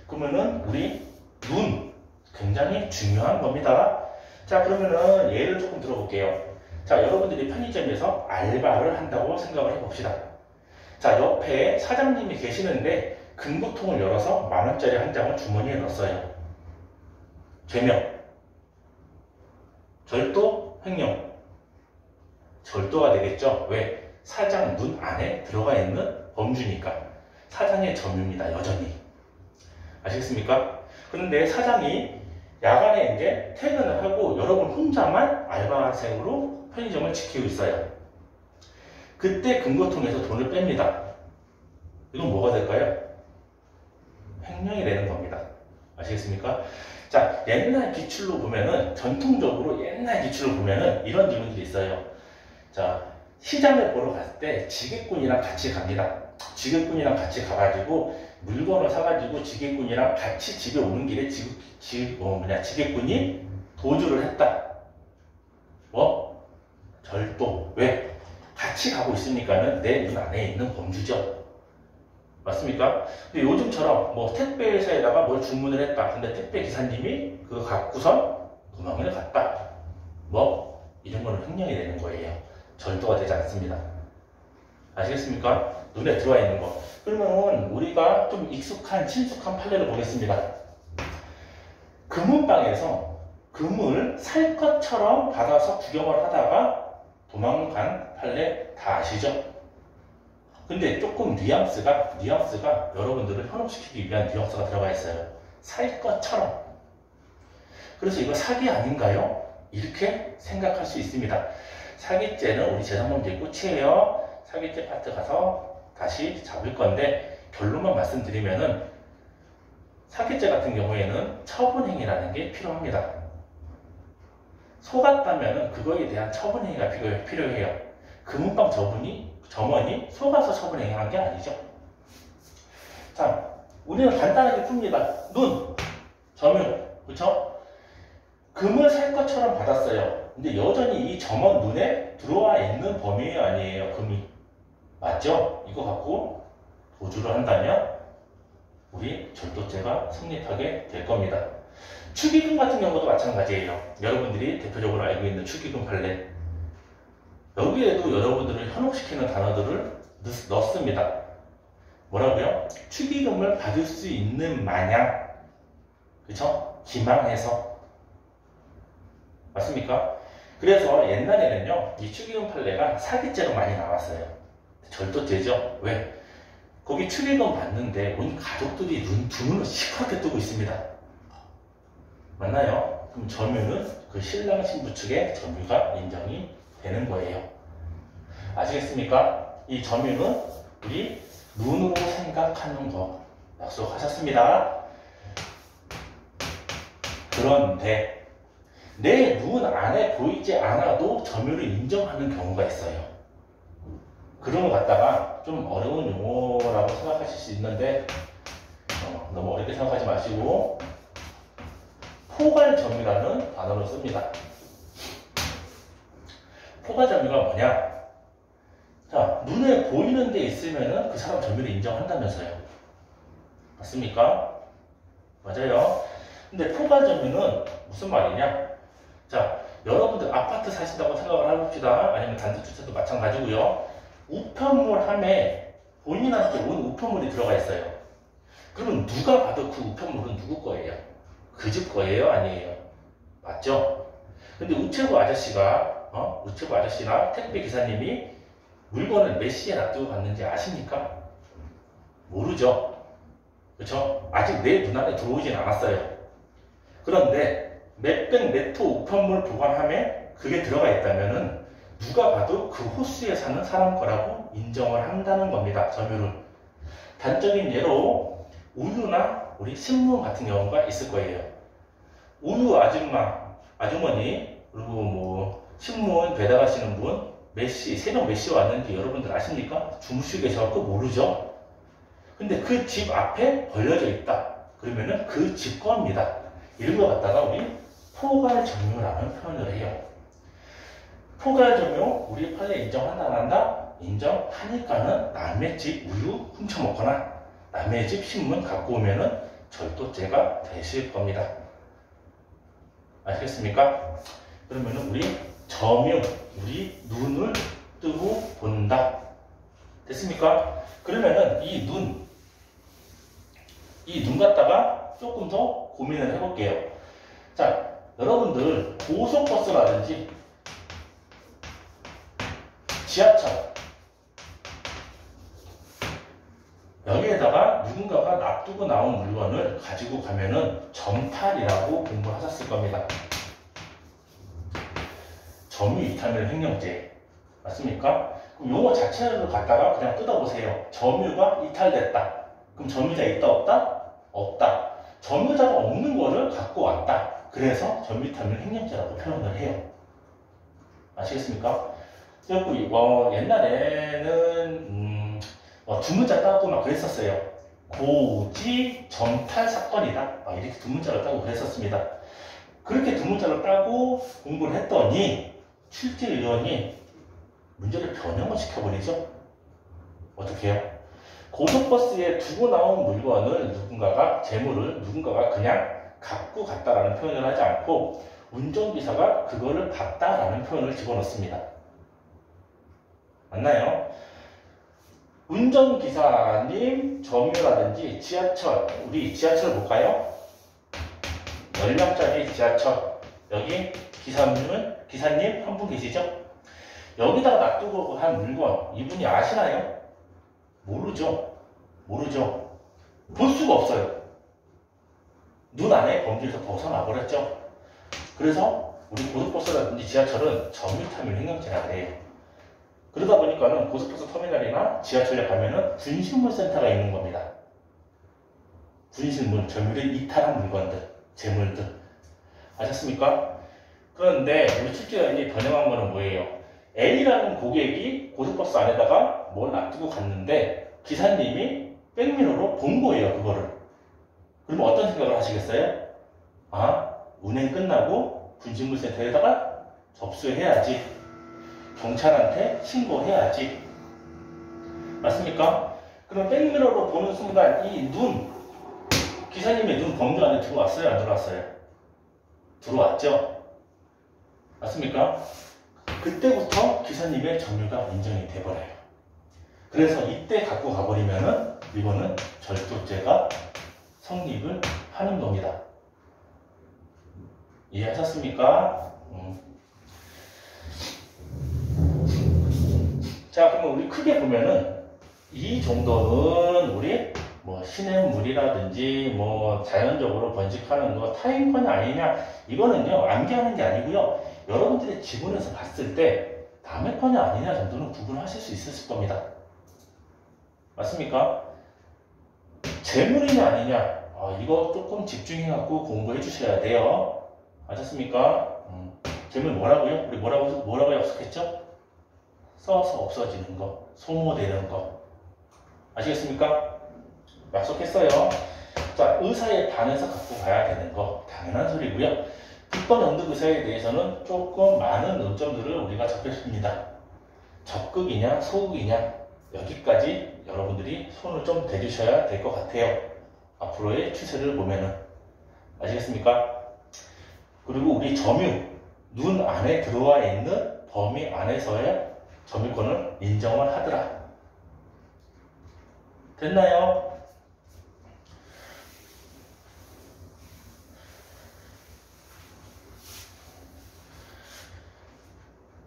그러면은 우리 눈 굉장히 중요한 겁니다. 자, 그러면은 예를 조금 들어볼게요. 자, 여러분들이 편의점에서 알바를 한다고 생각을 해봅시다. 자, 옆에 사장님이 계시는데 금고통을 열어서 10,000원짜리 한 장을 주머니에 넣었어요. 죄명, 절도, 횡령. 절도가 되겠죠? 왜? 사장 눈 안에 들어가 있는 범주니까. 사장의 점유입니다, 여전히. 아시겠습니까? 그런데 사장이 야간에 이제 퇴근을 하고 여러분 혼자만 알바생으로 편의점을 지키고 있어요. 그때 금고통에서 돈을 뺍니다. 이건 뭐가 될까요? 횡령이 되는 겁니다. 아시겠습니까? 자, 옛날 기출로 보면은, 전통적으로 옛날 기출로 보면은 이런 질문들이 있어요. 자, 시장을 보러 갔을 때 지게꾼이랑 같이 갑니다. 지게꾼이랑 같이 가가지고 물건을 사가지고 지게꾼이랑 같이 집에 오는 길에 지게꾼이 도주를 했다. 뭐? 절도. 왜? 같이 가고 있으니까는 내 눈 안에 있는 범주죠. 맞습니까? 근데 요즘처럼 뭐 택배 회사에다가 뭘 주문을 했다. 근데 택배 기사님이 그거 갖고선 도망을 갔다. 뭐? 이런 거는 횡령이 되는 거예요. 절도가 되지 않습니다. 아시겠습니까? 눈에 들어와 있는 거. 그러면 우리가 좀 익숙한, 친숙한 판례를 보겠습니다. 금은방에서 금을 살 것처럼 받아서 구경을 하다가 도망간 판례 다 아시죠? 근데 조금 뉘앙스가 여러분들을 현혹시키기 위한 뉘앙스가 들어가 있어요. 살 것처럼. 그래서 이거 사기 아닌가요? 이렇게 생각할 수 있습니다. 사기죄는 우리 재산범죄의 끝이에요. 사기죄 파트 가서 다시 잡을 건데 결론만 말씀드리면은 사기죄 같은 경우에는 처분행위라는 게 필요합니다. 속았다면은 그거에 대한 처분행위가 필요해요. 금은방 점원이 속아서 처분행위한 게 아니죠. 자, 우리는 간단하게 풉니다. 눈, 점유, 그쵸? 금을 살 것처럼 받았어요. 근데 여전히 이 점원 눈에 들어와 있는 범위 아니에요, 금이. 맞죠? 이거 갖고 도주를 한다면 우리 절도죄가 성립하게 될 겁니다. 축의금 같은 경우도 마찬가지예요. 여러분들이 대표적으로 알고 있는 축의금 판례. 여기에도 여러분들을 현혹시키는 단어들을 넣습니다. 뭐라고요? 축의금을 받을 수 있는 마냥, 그쵸? 기망해서. 맞습니까? 그래서 옛날에는요, 이 축의금 판례가 사기죄로 많이 나왔어요. 절도죄죠. 왜? 거기 축의금 받는데 온 가족들이 두 눈을 시커멓게 뜨고 있습니다. 맞나요? 그럼 점유는 그 신랑 신부 측의 점유가 인정이 되는 거예요. 아시겠습니까? 이 점유는 우리 눈으로 생각하는 거 약속하셨습니다. 그런데 내 눈 안에 보이지 않아도 점유를 인정하는 경우가 있어요. 그런 거 갖다가 좀 어려운 용어라고 생각하실 수 있는데 너무 어렵게 생각하지 마시고 포괄점유라는 단어를 씁니다. 포괄점유가 뭐냐? 자, 눈에 보이는 데 있으면은 그 사람 점유를 인정한다면서요. 맞습니까? 맞아요. 근데 포괄점유는 무슨 말이냐? 자, 여러분들 아파트 사신다고 생각을 해봅시다. 아니면 단독주택도 마찬가지고요. 우편물함에 본인한테 온 우편물이 들어가 있어요. 그러면 누가 봐도 그 우편물은 누구 거예요? 그 집 거예요? 아니에요? 맞죠? 근데 우체부 아저씨가 우체부 아저씨나 택배 기사님이 물건을 몇 시에 놔두고 갔는지 아십니까? 모르죠. 그렇죠? 아직 내 눈안에 들어오진 않았어요. 그런데 몇백 네토 우편물 보관함에 그게 들어가 있다면은 누가 봐도 그 호수에 사는 사람 거라고 인정을 한다는 겁니다. 점유를. 단적인 예로 우유나 우리 신문 같은 경우가 있을 거예요. 우유 아주머니 그리고 뭐 신문 배달하시는 분 몇 시, 새벽 몇 시에 왔는지 여러분들 아십니까? 주무시고 계셔서 모르죠. 근데 그 집 앞에 걸려져 있다. 그러면은 그 집 겁니다. 이런 거 갖다가 우리 포괄점유라는 표현을 해요. 포괄점유 우리 판례 인정한다 안 한다? 인정하니까는 남의 집 우유 훔쳐먹거나 남의 집 신문 갖고 오면은 절도죄가 되실 겁니다. 아시겠습니까? 그러면은 우리 점유, 우리 눈을 뜨고 본다. 됐습니까? 그러면은 이 눈 갖다가 조금 더 고민을 해볼게요. 자, 여러분들 고속버스라든지 지하철 여기에다가 누군가가 놔두고 나온 물건을 가지고 가면은 점탈이라고 공부하셨을 겁니다. 점유이탈물 횡령죄 맞습니까? 그럼 요거 자체를 갖다가 그냥 뜯어보세요. 점유가 이탈됐다. 그럼 점유자 있다 없다? 없다. 점유자가 없는 거를 갖고 왔다. 그래서 점유이탈물 횡령죄라고 표현을 해요. 아시겠습니까? 그리고 옛날에는 두 문자 따고 막 그랬었어요. 고지 점탈 사건이다. 막 이렇게 두 문자를 따고 그랬었습니다. 그렇게 두 문자를 따고 공부를 했더니 출제위원이 문제를 변형을 시켜버리죠. 어떻게 해요? 고속버스에 두고 나온 물건을 재물을 누군가가 그냥 갖고 갔다라는 표현을 하지 않고 운전기사가 그거를 봤다라는 표현을 집어넣습니다. 맞나요? 운전기사님 점유라든지 지하철, 우리 지하철 볼까요? 10명짜리 지하철. 여기 기사님 한 분 계시죠? 여기다가 놔두고 한 물건 이분이 아시나요? 모르죠. 볼 수가 없어요. 눈 안에 범죄에서 벗어나 버렸죠. 그래서 우리 고속버스라든지 지하철은 점유이탈물 횡령죄라 그래요. 그러다 보니까는 고속버스 터미널이나 지하철에 가면은 분실물센터가 있는 겁니다. 분실물, 점유를 이탈한 물건들, 재물들. 아셨습니까? 그런데 우리 출제위원이 변형한 거는 뭐예요? L이라는 고객이 고속버스 안에다가 뭘 놔두고 갔는데 기사님이 백미러로 본 거예요, 그거를. 그러면 어떤 생각을 하시겠어요? 운행 끝나고 분실물센터에다가 접수해야지. 경찰한테 신고해야지. 맞습니까? 그럼 백미러로 보는 순간 이 기사님의 눈 범죄 안에 들어왔어요? 안 들어왔어요? 들어왔죠? 맞습니까? 그때부터 기사님의 점유가 인정이 돼버려요. 그래서 이때 갖고 가버리면은 이거는 절도죄가 성립을 하는 겁니다. 이해하셨습니까? 자, 그러면 우리 크게 보면은 이 정도는 우리 뭐 시냇물이라든지 뭐 자연적으로 번식하는 거 타인권이 아니냐, 이거는요 암기하는 게 아니고요, 여러분들의 지문에서 봤을 때 남의 권이 아니냐 정도는 구분하실 수 있으실 겁니다. 맞습니까? 재물이냐 아니냐, 이거 조금 집중해갖고 공부해 주셔야 돼요. 아셨습니까? 재물 뭐라고요? 우리 뭐라고 약속했죠? 써서 없어지는 거, 소모되는 거. 아시겠습니까? 약속했어요. 자, 의사에 반해서 갖고 가야 되는 거 당연한 소리고요. 빅번 연득 의사에 대해서는 조금 많은 논점들을 우리가 접했습니다. 적극이냐 소극이냐, 여기까지 여러분들이 손을 좀 대주셔야 될 것 같아요. 앞으로의 추세를 보면은. 아시겠습니까? 그리고 우리 점유, 눈 안에 들어와 있는 범위 안에서의 점유권을 인정을 하더라. 됐나요?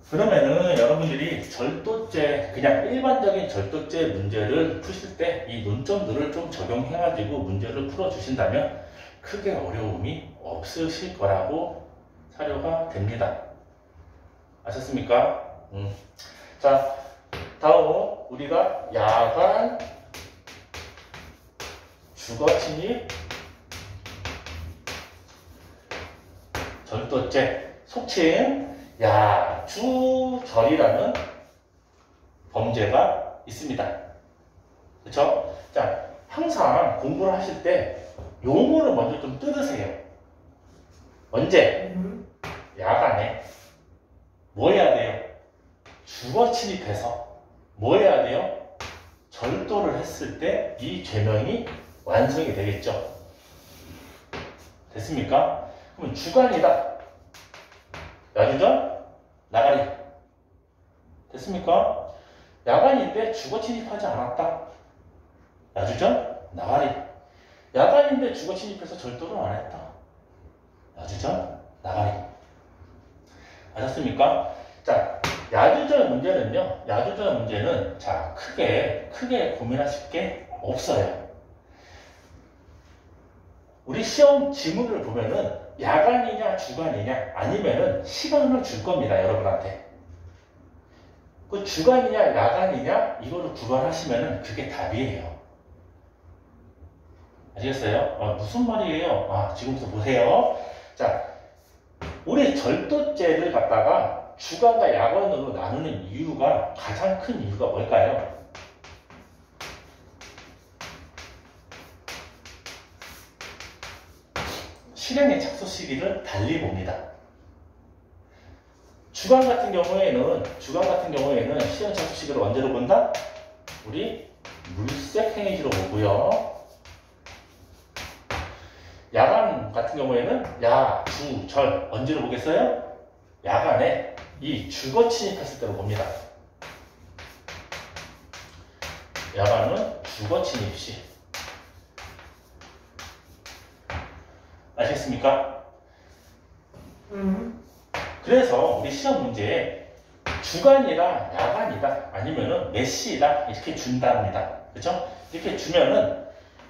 그러면은 여러분들이 절도죄, 그냥 일반적인 절도죄 문제를 푸실 때 이 논점들을 좀 적용해가지고 문제를 풀어주신다면 크게 어려움이 없으실 거라고 사료가 됩니다. 아셨습니까? 자, 다음 우리가 야간 주거침입 절도죄, 속칭 야주절이라는 범죄가 있습니다. 그렇죠? 자, 항상 공부를 하실 때 용어를 먼저 좀 뜯으세요. 언제? 야간에. 뭐 해야 돼요? 주거 침입해서 뭐 해야 돼요? 절도를 했을 때 이 죄명이 완성이 되겠죠. 됐습니까? 그럼 주간이다. 야주절, 나가리. 됐습니까? 야간인데 주거 침입하지 않았다. 야주절, 나가리. 야간인데 주거 침입해서 절도를 안 했다. 야주절, 나가리. 아셨습니까? 자, 야주절 문제는 자, 크게 고민하실 게 없어요. 우리 시험 지문을 보면은 야간이냐 주간이냐 아니면은 시간을 줄 겁니다, 여러분한테. 그 주간이냐 야간이냐 이거를 구별하시면은 그게 답이에요. 아시겠어요? 무슨 말이에요? 지금부터 보세요. 자, 우리 절도죄를 갖다가 주간과 야간으로 나누는 이유가, 가장 큰 이유가 뭘까요? 실행의 착수 시기를 달리 봅니다. 주간 같은 경우에는 실행 착수 시기를 언제로 본다? 우리 물색 행위시로 보고요. 야간 같은 경우에는 야, 주, 절 언제로 보겠어요? 야간에 이 주거 침입했을 때로 봅니다. 야간은 주거 침입 시. 아시겠습니까? 그래서 우리 시험 문제에 주간이다, 야간이다, 아니면은 몇 시이다 이렇게 준답니다. 그렇죠? 이렇게 주면은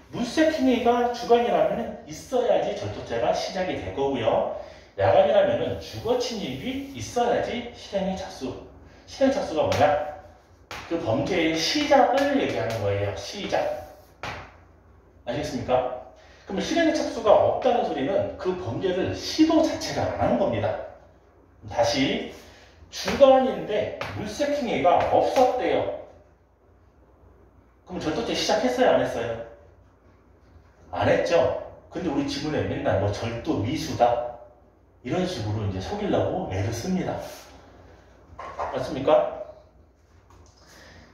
물색 행위가 주간이라면 있어야지 절도죄가 시작이 될 거고요. 야간이라면 주거 침입이 있어야지 실행 착수가 뭐냐? 그 범죄의 시작을 얘기하는 거예요. 시작. 아시겠습니까? 그럼 실행 착수가 없다는 소리는 그 범죄를 시도 자체가 안 하는 겁니다. 다시, 주간인데 물색 행위가 없었대요. 그럼 절도죄 시작했어요, 안 했어요? 안 했죠? 근데 우리 지문에 맨날 뭐 절도 미수다 이런 식으로 이제 속이려고 애를 씁니다. 맞습니까?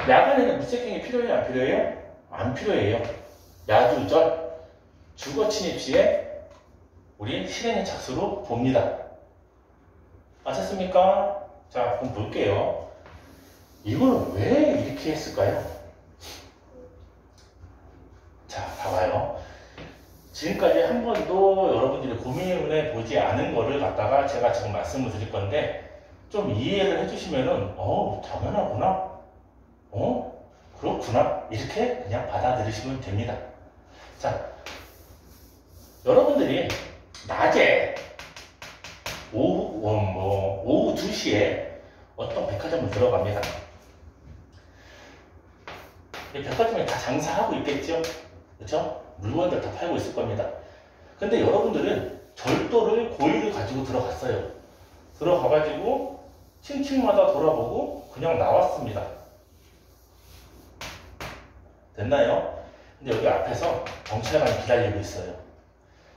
야간에는 물색행위 필요해요, 안 필요해요? 안 필요해요. 야주절, 주거 침입 시에 우리 실행의 착수로 봅니다. 아셨습니까? 자, 그럼 볼게요. 이걸 왜 이렇게 했을까요? 자, 봐봐요. 지금까지 한 번도 여러분들이 고민해 보지 않은 거를 갖다가 제가 지금 말씀을 드릴 건데, 좀 이해를 해주시면은, 당연하구나. 그렇구나. 이렇게 그냥 받아들이시면 됩니다. 자, 여러분들이 낮에 오후 2시에 어떤 백화점을 들어갑니다. 이 백화점에 다 장사하고 있겠죠? 그렇죠? 물건들 다 팔고 있을 겁니다. 근데 여러분들은 절도를 고의를 가지고 들어갔어요. 들어가가지고 층층마다 돌아보고 그냥 나왔습니다. 됐나요? 근데 여기 앞에서 경찰관이 기다리고 있어요.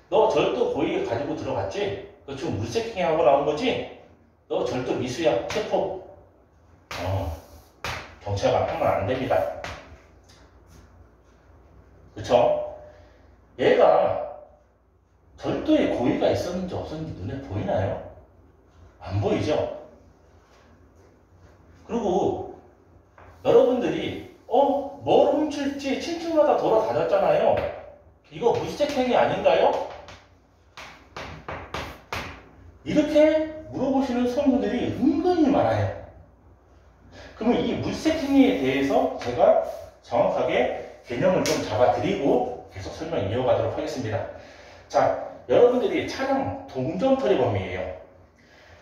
너 절도 고의를 가지고 들어갔지? 너 지금 물세킹 하고 나온 거지? 너 절도 미수야. 체포. 경찰관 하면 안 됩니다. 그쵸? 얘가 절도에 고의가 있었는지 없었는지 눈에 보이나요? 안 보이죠? 그리고 여러분들이 뭘 훔칠지 층층마다 돌아다녔잖아요. 이거 물색행위 아닌가요? 이렇게 물어보시는 성분들이 은근히 많아요. 그러면 이 물색행위에 대해서 제가 정확하게 개념을 좀 잡아드리고 계속 설명 이어가도록 하겠습니다. 자, 여러분들이 차량 동전털이범이에요.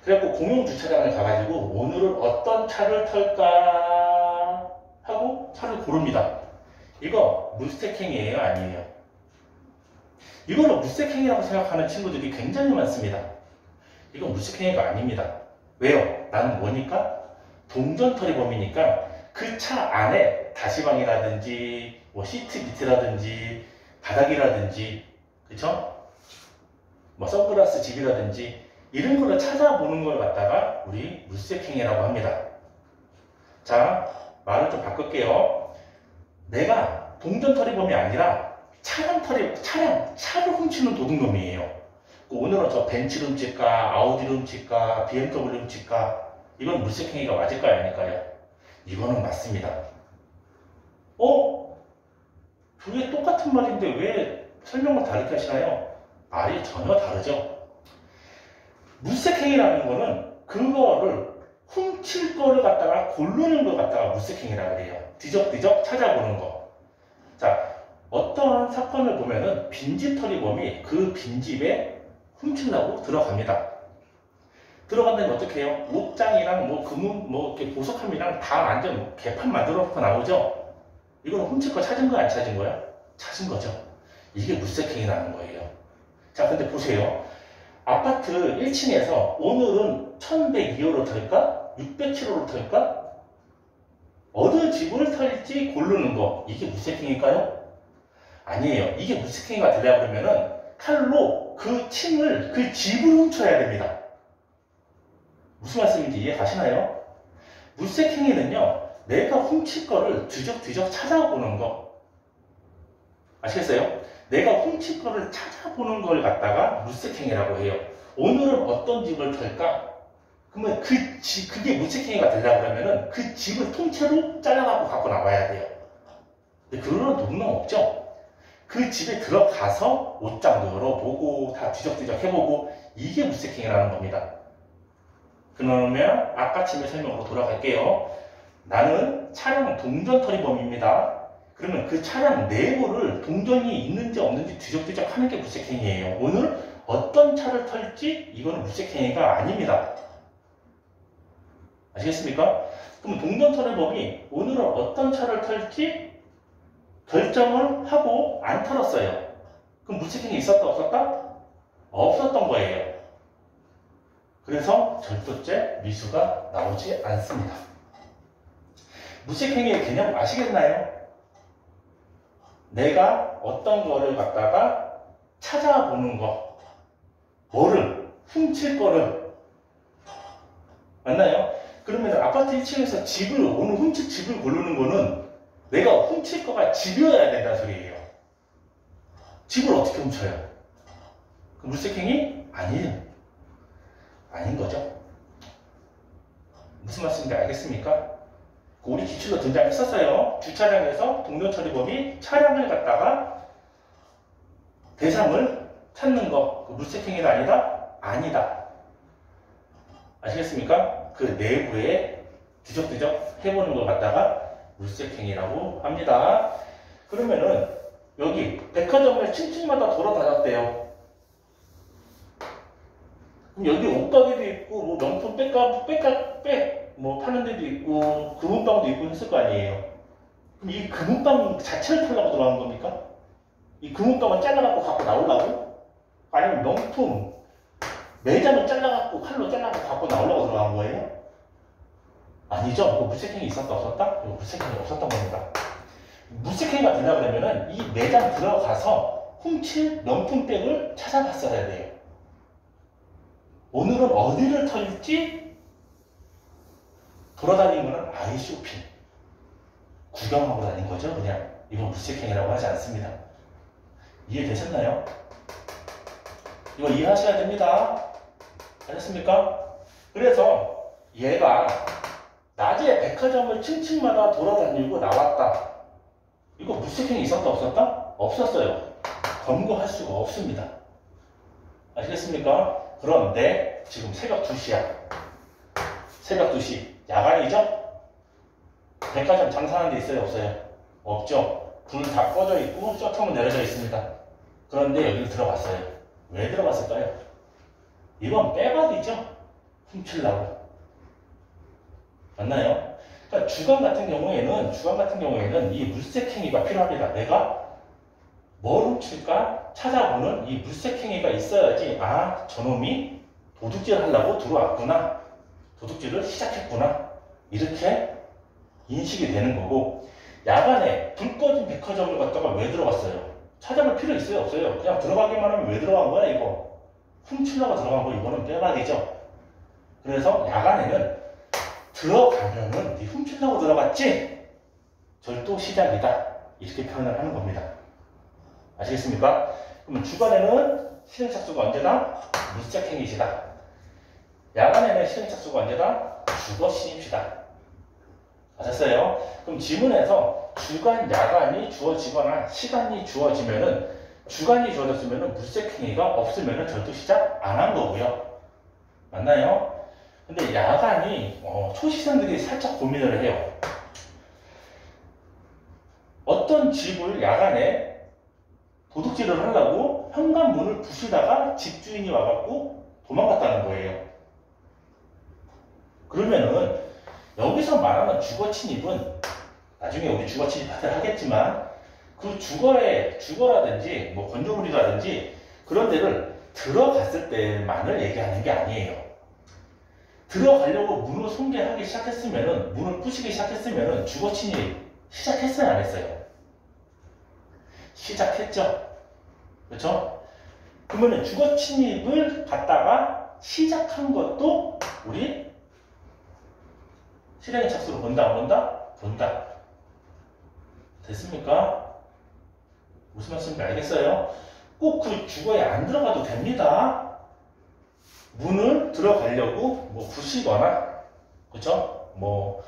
그래갖고 공용주차장을 가가지고 오늘은 어떤 차를 털까 하고 차를 고릅니다. 이거 물색행위예요, 아니에요? 이거는 물색행위라고 생각하는 친구들이 굉장히 많습니다. 이건 물색행위가 아닙니다. 왜요? 나는 뭐니까? 동전털이범이니까 그 차 안에 다시방이라든지 뭐 시트 밑이라든지 바닥이라든지 그쵸? 뭐 선글라스 집이라든지 이런 거를 찾아보는 걸 갖다가 우리 물색행위라고 합니다. 자, 말을 좀 바꿀게요. 내가 동전털이범이 아니라 차를 훔치는 도둑놈이에요. 오늘은 저 벤츠를 훔칠까, 아우디를 훔칠까, BMW를 훔칠까, 이건 물색행위가 맞을까요, 아닐까요? 이거는 맞습니다. 그게 똑같은 말인데 왜 설명을 다르게 하시나요? 말이 전혀 다르죠. 물색행위라는 거는 그거를 훔칠 거를 갖다가 고르는 걸 갖다가 물색행위라고 해요. 뒤적뒤적 찾아보는 거. 자, 어떠한 사건을 보면은 빈집털이범이 그 빈집에 훔치려고 들어갑니다. 들어간다면 어떻게 해요? 옷장이랑 뭐 금은 뭐 이렇게 보석함이랑 다 완전 개판 만들어 놓고 나오죠? 이거는 훔칠 거 찾은 거야, 안 찾은 거야? 찾은 거죠. 이게 물색행위라는 거예요. 자, 근데 보세요. 아파트 1층에서 오늘은 1102호로 털까? 607호로 털까? 어느 집을 털지 고르는 거. 이게 물색행위일까요? 아니에요. 이게 물색행위가 되려고 그러면은 칼로 그 층을, 그 집을 훔쳐야 됩니다. 무슨 말씀인지 이해 가시나요? 물색행위는요, 내가 훔칠 거를 뒤적뒤적 찾아보는 거. 아시겠어요? 내가 훔칠 거를 찾아보는 걸 갖다가 물색행위라고 해요. 오늘은 어떤 집을 털까? 그러면 그게 물색행위가 되려고 그러면은 그 집을 통째로 잘라갖고 갖고 나와야 돼요. 근데 그런 동능 없죠? 그 집에 들어가서 옷장도 열어보고 다 뒤적뒤적 해보고 이게 물색행위라는 겁니다. 그러면 아까 침의 설명으로 돌아갈게요. 나는 차량 동전털이범입니다. 그러면 그 차량 내부를 동전이 있는지 없는지 뒤적뒤적 하는 게 물색행위예요. 오늘 어떤 차를 털지 이거는 물색행위가 아닙니다. 아시겠습니까? 그럼 동전털이범이 오늘은 어떤 차를 털지 결정을 하고 안 털었어요. 그럼 물색행위 있었다 없었다? 없었던 거예요. 그래서 절도죄 미수가 나오지 않습니다. 물색행위의 개념 아시겠나요? 내가 어떤 거를 갖다가 찾아보는 거, 뭐를 훔칠 거를 맞나요? 그러면 아파트 1층에서 오늘 훔칠 집을 고르는 거는 내가 훔칠 거가 집이어야 된다는 소리예요. 집을 어떻게 훔쳐요? 그 물색행위? 아닌 거죠. 무슨 말씀인지 알겠습니까? 우리 기출로 등장했었어요. 주차장에서 동전처리범이 차량을 갖다가 대상을 찾는 거. 그 물색행위는 아니다? 아니다. 아시겠습니까? 그 내부에 뒤적뒤적 해보는 걸 갖다가 물색행위라고 합니다. 그러면은 여기 백화점을 층층마다 돌아다녔대요. 그럼 여기 옷가게도 있고 뭐 명품 백 뭐 파는 데도 있고 금은방도 있고 했을 거 아니에요. 그럼 이 금은방 자체를 털려고 들어간 겁니까? 이 금은방을 잘라갖고 갖고 나오려고? 아니면 명품 매장을 잘라갖고 칼로 잘라갖고 갖고 나오려고 들어간 거예요? 아니죠. 이거 물색행위 있었다 없었다? 이거 물색행위 없었던 겁니다. 물색행위가 되려고 그러면은 이 매장 들어가서 훔칠 명품백을 찾아봤어야 돼요. 오늘은 어디를 털지? 돌아다니는 거는 아이 쇼핑. 구경하고 다닌 거죠. 그냥 이건 물색행위라고 하지 않습니다. 이해되셨나요? 이거 이해하셔야 됩니다. 알겠습니까? 그래서 얘가 낮에 백화점을 층층마다 돌아다니고 나왔다. 이거 물색행위 있었다 없었다? 없었어요. 검거할 수가 없습니다. 아시겠습니까? 그런데 지금 새벽 2시야. 새벽 2시. 야간이죠? 백화점 장사하는 데 있어요? 없어요? 없죠? 불 다 꺼져 있고 셔터문 내려져 있습니다. 그런데 여기를 들어갔어요. 왜 들어갔을까요? 이건 빼박이죠? 훔치려고. 맞나요? 그러니까 주간 같은 경우에는 이 물색행위가 필요합니다. 내가 뭘 훔칠까 찾아보는 이 물색행위가 있어야지 아 저놈이 도둑질을 하려고 들어왔구나. 도둑질을 시작했구나. 이렇게 인식이 되는 거고 야간에 불 꺼진 백화점을 갔다가 왜 들어갔어요? 찾아볼 필요 있어요? 없어요? 그냥 들어가기만 하면 왜 들어간 거야 이거? 훔치려고 들어간 거 이거는 빼박이죠. 그래서 야간에는 들어가면은 네 훔치려고 들어갔지? 절도 시작이다. 이렇게 표현을 하는 겁니다. 아시겠습니까? 그러면 주간에는 실행착수가 언제나 물색행위시다. 야간에는 실행착수가 언제나 주거신입시다. 아셨어요? 그럼 지문에서 주간, 야간이 주어지거나 시간이 주어지면은 주간이 주어졌으면은 물색행위가 없으면은 절도 시작 안 한 거고요. 맞나요? 근데 야간이 초시생들이 살짝 고민을 해요. 어떤 집을 야간에 도둑질을 하려고 현관문을 부수다가 집주인이 와갖고 도망갔다는 거예요. 그러면은 여기서 말하는 주거침입은 나중에 우리 주거침입 다들 하겠지만 그 주거라든지 뭐 건조물이라든지 그런 데를 들어갔을 때만을 얘기하는 게 아니에요. 들어가려고 문을 손괴하기 시작했으면은 문을 부시기 시작했으면은 주거침입 시작했어요 안 했어요? 시작했죠. 그렇죠? 그러면은 주거침입을 갖다가 시작한 것도 우리 실행의 착수로 본다 안 본다? 본다. 됐습니까? 무슨 말씀인지 알겠어요? 꼭 그 주거에 안 들어가도 됩니다. 문을 들어가려고 뭐 부시거나 그쵸? 뭐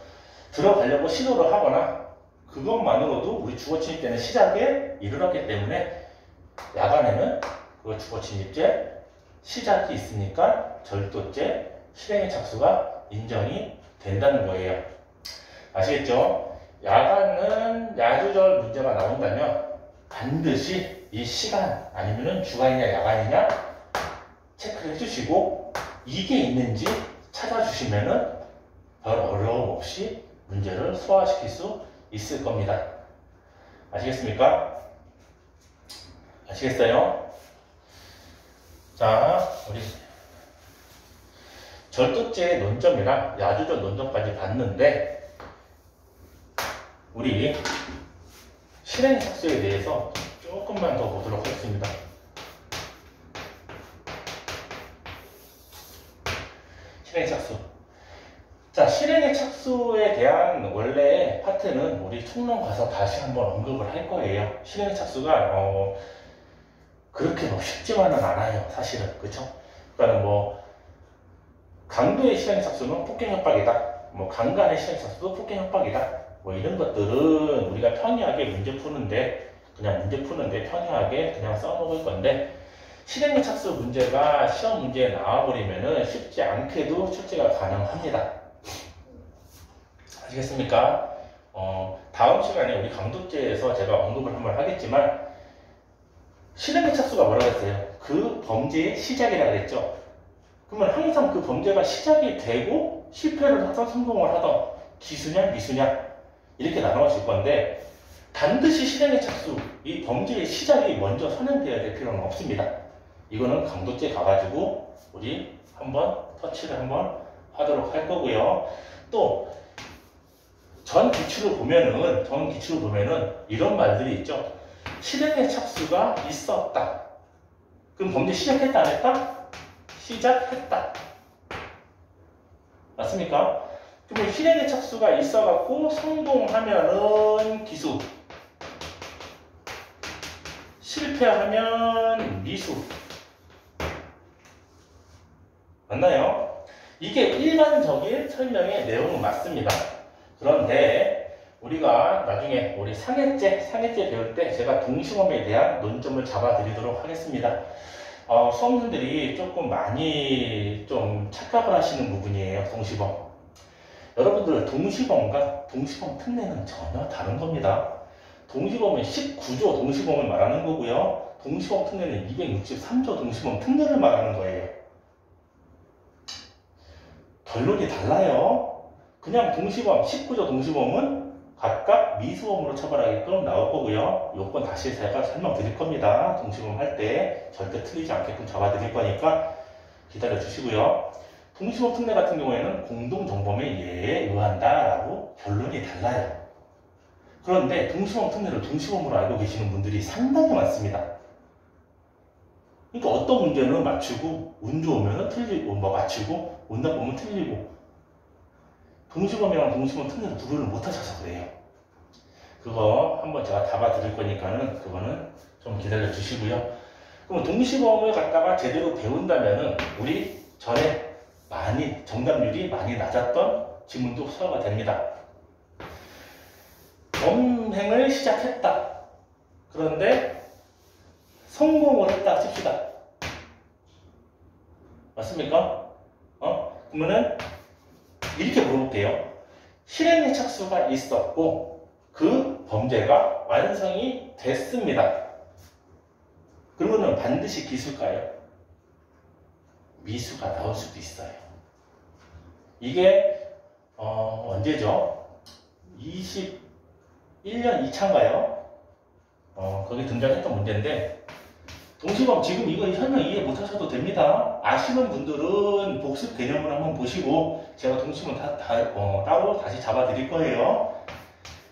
들어가려고 시도를 하거나 그것만으로도 우리 주거침입 때는 시작에 이르렀기 때문에 야간에는 그 주거침입죄 시작이 있으니까 절도죄 실행의 착수가 인정이 된다는 거예요. 아시겠죠? 야간은 야조절 문제가 나온다면 반드시 이 시간 아니면 주간이냐 야간이냐 체크를 해주시고 이게 있는지 찾아주시면은 별 어려움 없이 문제를 소화시킬 수 있을 겁니다. 아시겠습니까? 아시겠어요? 자, 우리 절도죄의 논점이랑 야조절 논점까지 봤는데 우리 실행착수에 대해서 조금만 더 보도록 하겠습니다. 실행착수. 자, 실행의 착수에 대한 원래 파트는 우리 총론 가서 다시 한번 언급을 할 거예요. 실행의 착수가 그렇게 쉽지만은 않아요, 사실은. 그쵸? 그러니까 강도의 실행착수는 폭행협박이다. 강간의 실행착수도 폭행협박이다. 이런 것들은 우리가 평이하게 문제 푸는데 평이하게 그냥 써먹을 건데 실행의 착수 문제가 시험 문제에 나와버리면은 쉽지 않게도 출제가 가능합니다. 아시겠습니까? 다음 시간에 우리 강도죄에서 제가 언급을 한번 하겠지만 실행의 착수가 뭐라고 했어요? 그 범죄의 시작이라고 했죠. 그러면 항상 그 범죄가 시작이 되고 실패를 하던 성공을 하던 기수냐 미수냐 이렇게 나눠질 건데 반드시 실행의 착수, 이 범죄의 시작이 먼저 선행되어야 될 필요는 없습니다. 이거는 강도죄 가가지고 우리 한번 터치를 한번 하도록 할 거고요. 또 전 기출을 보면은 이런 말들이 있죠. 실행의 착수가 있었다. 그럼 범죄 시작했다 안 했다? 시작했다. 맞습니까? 그러면 실행의 착수가 있어갖고 성공하면은 기수, 실패하면 미수. 맞나요? 이게 일반적인 설명의 내용은 맞습니다. 그런데 우리가 나중에 우리 상해죄 배울 때 제가 동시범에 대한 논점을 잡아드리도록 하겠습니다. 수험생들이 조금 많이 좀 착각을 하시는 부분이에요. 동시범. 여러분들 동시범과 동시범 특례는 전혀 다른 겁니다. 동시범은 19조 동시범을 말하는 거고요. 동시범 특례는 263조 동시범 특례를 말하는 거예요. 결론이 달라요. 그냥 동시범, 19조 동시범은 각각 미수범으로 처벌하게끔 나올 거고요. 요건 다시 제가 설명드릴 겁니다. 동시범 할 때 절대 틀리지 않게끔 잡아드릴 거니까 기다려 주시고요. 동시범 특례 같은 경우에는 공동정범의 예에 의한다라고 결론이 달라요. 그런데 동시범 특례를 동시범으로 알고 계시는 분들이 상당히 많습니다. 그러니까 어떤 문제는 맞추고 운 좋으면 틀리고 맞추고 운 나쁘면 틀리고 동시범이랑 동시범 특례를 구분을 못 하셔서 그래요. 그거 한번 제가 잡아드릴 거니까는 그거는 좀 기다려 주시고요. 그럼 동시범을 갖다가 제대로 배운다면은 우리 전에 많이 정답률이 많이 낮았던 지문도 소화가 됩니다. 범행을 시작했다. 그런데 성공을 했다 칩시다. 맞습니까? 그러면은 이렇게 물어볼게요. 실행의 착수가 있었고 그 범죄가 완성이 됐습니다. 그러면은 반드시 기수일까요? 미수가 나올 수도 있어요. 이게 언제죠? 21년 2차인가요? 거기 등장했던 문제인데 동시범 지금 이거 설명 이해 못하셔도 됩니다. 아시는 분들은 복습 개념을 한번 보시고 제가 동시범 따로 다시 잡아드릴 거예요.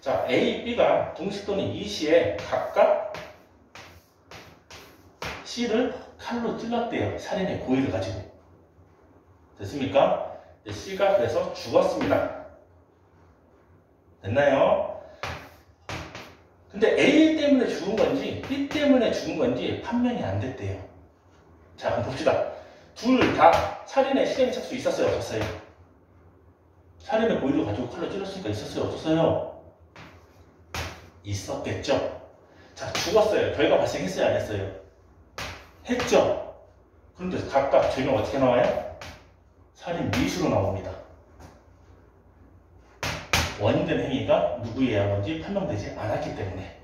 자, A, B가 동시 또는 이시에 각각 C를 칼로 찔렀대요. 살인의 고의를 가지고. 됐습니까? C가 그래서 죽었습니다. 됐나요? 근데 A 때문에 죽은 건지 B 때문에 죽은 건지 판명이 안 됐대요. 자, 그럼 봅시다. 둘 다 살인의 실행의 착수 있었어요? 없었어요? 살인의 고의를 가지고 칼로 찔렀으니까 있었어요? 없었어요? 있었겠죠? 자, 죽었어요. 결과 발생했어요? 안 했어요? 했죠? 그런데 각각 죄명 어떻게 나와요? 살인 미수로 나옵니다. 원인된 행위가 누구에 의한 건지 판명되지 않았기 때문에.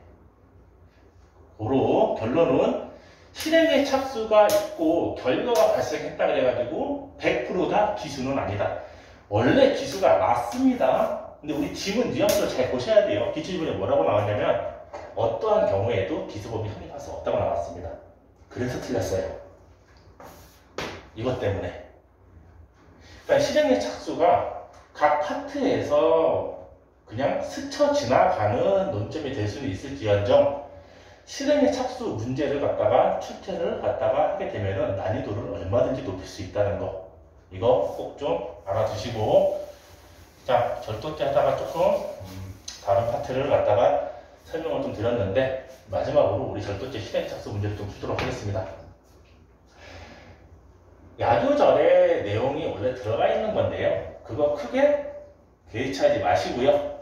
고로 결론은 실행의 착수가 있고 결과가 발생했다 그래가지고 100%다 기수는 아니다. 원래 기수가 맞습니다. 근데 우리 지문 뉘앙스를 잘 보셔야 돼요. 기출지문에 뭐라고 나왔냐면 어떠한 경우에도 기수범위 성립할 수 없다고 나왔습니다. 그래서 틀렸어요. 이것 때문에. 그러니까 실행의 착수가 각 파트에서 그냥 스쳐 지나가는 논점이 될 수는 있을지언정 실행의 착수 문제를 갖다가 출제를 갖다가 하게 되면은 난이도를 얼마든지 높일 수 있다는 거, 이거 꼭 좀 알아두시고, 자, 절도죄 하다가 조금 다른 파트를 갖다가 설명을 좀 드렸는데 마지막으로 우리 절도죄 실행의 착수 문제를 좀 풀도록 하겠습니다. 야교절의 내용이 원래 들어가 있는 건데요. 그거 크게 개의치하지 마시고요.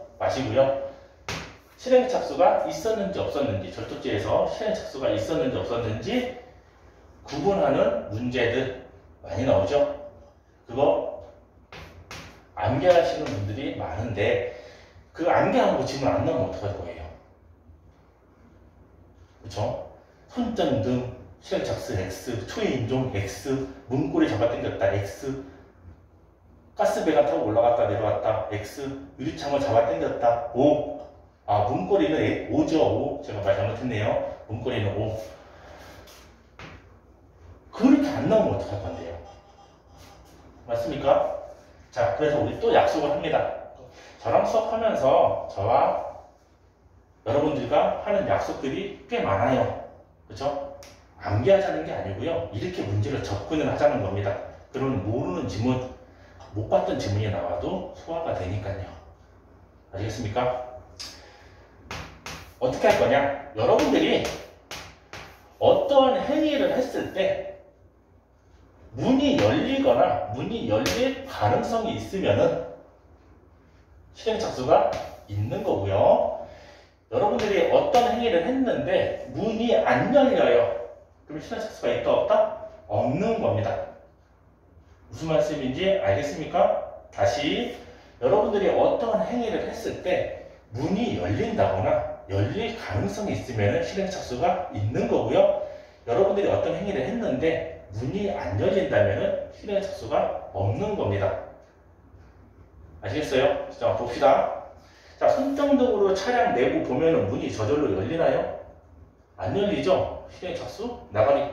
실행 착수가 있었는지 없었는지, 절도죄에서 실행 착수가 있었는지 없었는지 구분하는 문제들 많이 나오죠. 그거 암기하시는 분들이 많은데 그 안개하고 지문 안 나오면 어떡할 거예요? 그쵸? 손전등, 실행착수 X, 초인종 X, 문고리 잡아당겼다 X, 가스배가 타고 올라갔다 내려왔다 X, 유리창을 잡아당겼다 O. 문고리는 O죠. O. 제가 말 잘못했네요. 문고리는 O. 그렇게 안 나오면 어떡할 건데요? 맞습니까? 자, 그래서 우리 또 약속을 합니다. 저랑 수업하면서 저와 여러분들과 하는 약속들이 꽤 많아요. 그렇죠? 암기하자는 게 아니고요. 이렇게 문제를 접근을 하자는 겁니다. 그러면 모르는 지문, 못 봤던 지문이 나와도 소화가 되니까요. 아시겠습니까? 어떻게 할 거냐? 여러분들이 어떠한 행위를 했을 때 문이 열리거나 문이 열릴 가능성이 있으면은 실행착수가 있는 거고요. 여러분들이 어떤 행위를 했는데 문이 안 열려요. 그럼 실행착수가 있다 없다? 없는 겁니다. 무슨 말씀인지 알겠습니까? 다시 여러분들이 어떤 행위를 했을 때 문이 열린다거나 열릴 가능성이 있으면 실행착수가 있는 거고요. 여러분들이 어떤 행위를 했는데 문이 안 열린다면 실행착수가 없는 겁니다. 아시겠어요? 자, 봅시다. 자, 손전등으로 차량 내부 보면은 문이 저절로 열리나요? 안 열리죠? 실행착수 나가리.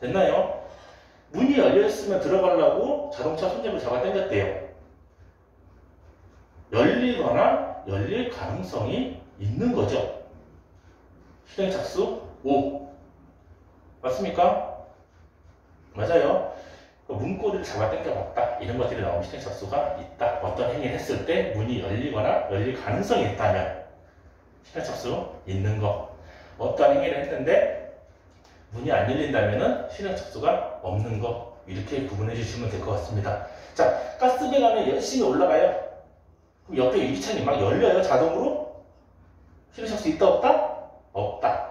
됐나요? 문이 열렸으면 들어가려고 자동차 손잡이를 잡아 당겼대요. 열리거나 열릴 가능성이 있는 거죠. 실행착수 O. 맞습니까? 맞아요. 문고리를 잡아 당겨봤다. 이런 것들이 나오면 실행착수가 있다. 어떤 행위를 했을 때 문이 열리거나 열릴 가능성이 있다면 실행착수 있는 거. 어떤 행위를 했는데 문이 안 열린다면 실행착수가 없는 거. 이렇게 구분해 주시면 될 것 같습니다. 자, 가스배관에 열심히 올라가요. 그럼 옆에 유리창이 막 열려요. 자동으로. 실행착수 있다 없다? 없다.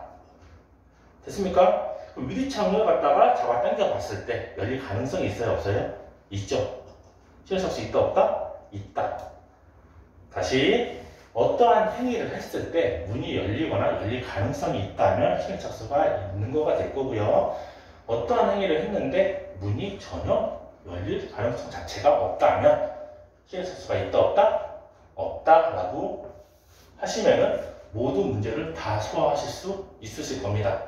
됐습니까? 그럼 유리창을 갖다가 잡아 당겨 봤을 때 열릴 가능성이 있어요? 없어요? 있죠. 실행착수 있다 없다? 있다. 다시 어떠한 행위를 했을 때 문이 열리거나 열릴 가능성이 있다면 실행착수가 있는 거가 될 거고요. 어떠한 행위를 했는데 문이 전혀 열릴 가능성 자체가 없다면 실행착수가 있다 없다? 없다라고 하시면은 모든 문제를 다 소화하실 수 있으실 겁니다.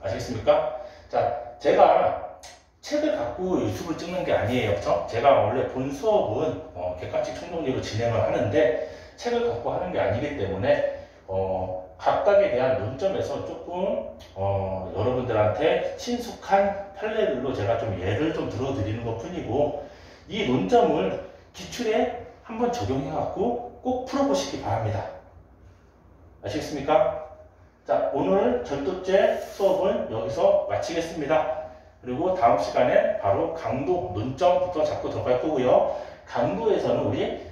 아시겠습니까? 자, 제가 책을 갖고 유튜브를 찍는 게 아니에요. 그렇죠? 제가 원래 본 수업은 객관식 총론리로 진행을 하는데 책을 갖고 하는 게 아니기 때문에 각각에 대한 논점에서 조금 여러분들한테 친숙한 판례들로 제가 좀 예를 좀 들어드리는 것 뿐이고, 이 논점을 기출에 한번 적용해 갖고 꼭 풀어보시기 바랍니다. 아시겠습니까? 자, 오늘 절도죄 수업은 여기서 마치겠습니다. 그리고 다음 시간에 바로 강도 논점부터 잡고 들어갈 거고요. 강도에서는 우리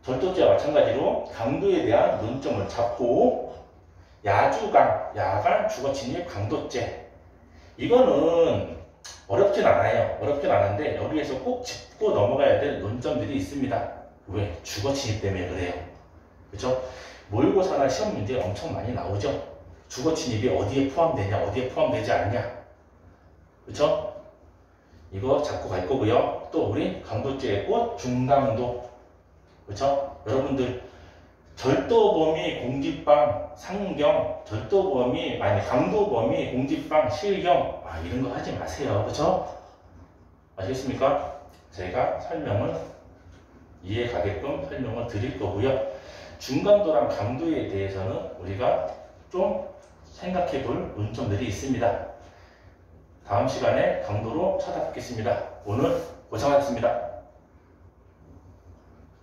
절도죄와 마찬가지로 강도에 대한 논점을 잡고, 야주강, 야간 주거침입 강도죄, 이거는 어렵진 않아요. 어렵진 않은데 여기에서 꼭 짚고 넘어가야 될 논점들이 있습니다. 왜? 주거침입 때문에 그래요. 그렇죠? 모의고사나 시험 문제 엄청 많이 나오죠. 주거침입이 어디에 포함되냐, 어디에 포함되지 않냐. 그렇죠? 이거 잡고 갈 거고요. 또 우리 강도죄의 꽃, 중강도. 그렇죠? 여러분들 절도범이 공직방, 상경, 강도범이 공직방, 실경, 이런 거 하지 마세요. 그렇죠? 아시겠습니까? 제가 설명을 이해 가게끔 설명을 드릴 거고요. 중강도랑 강도에 대해서는 우리가 좀 생각해 볼 논점들이 있습니다. 다음 시간에 강도로 찾아뵙겠습니다. 오늘 고생하셨습니다.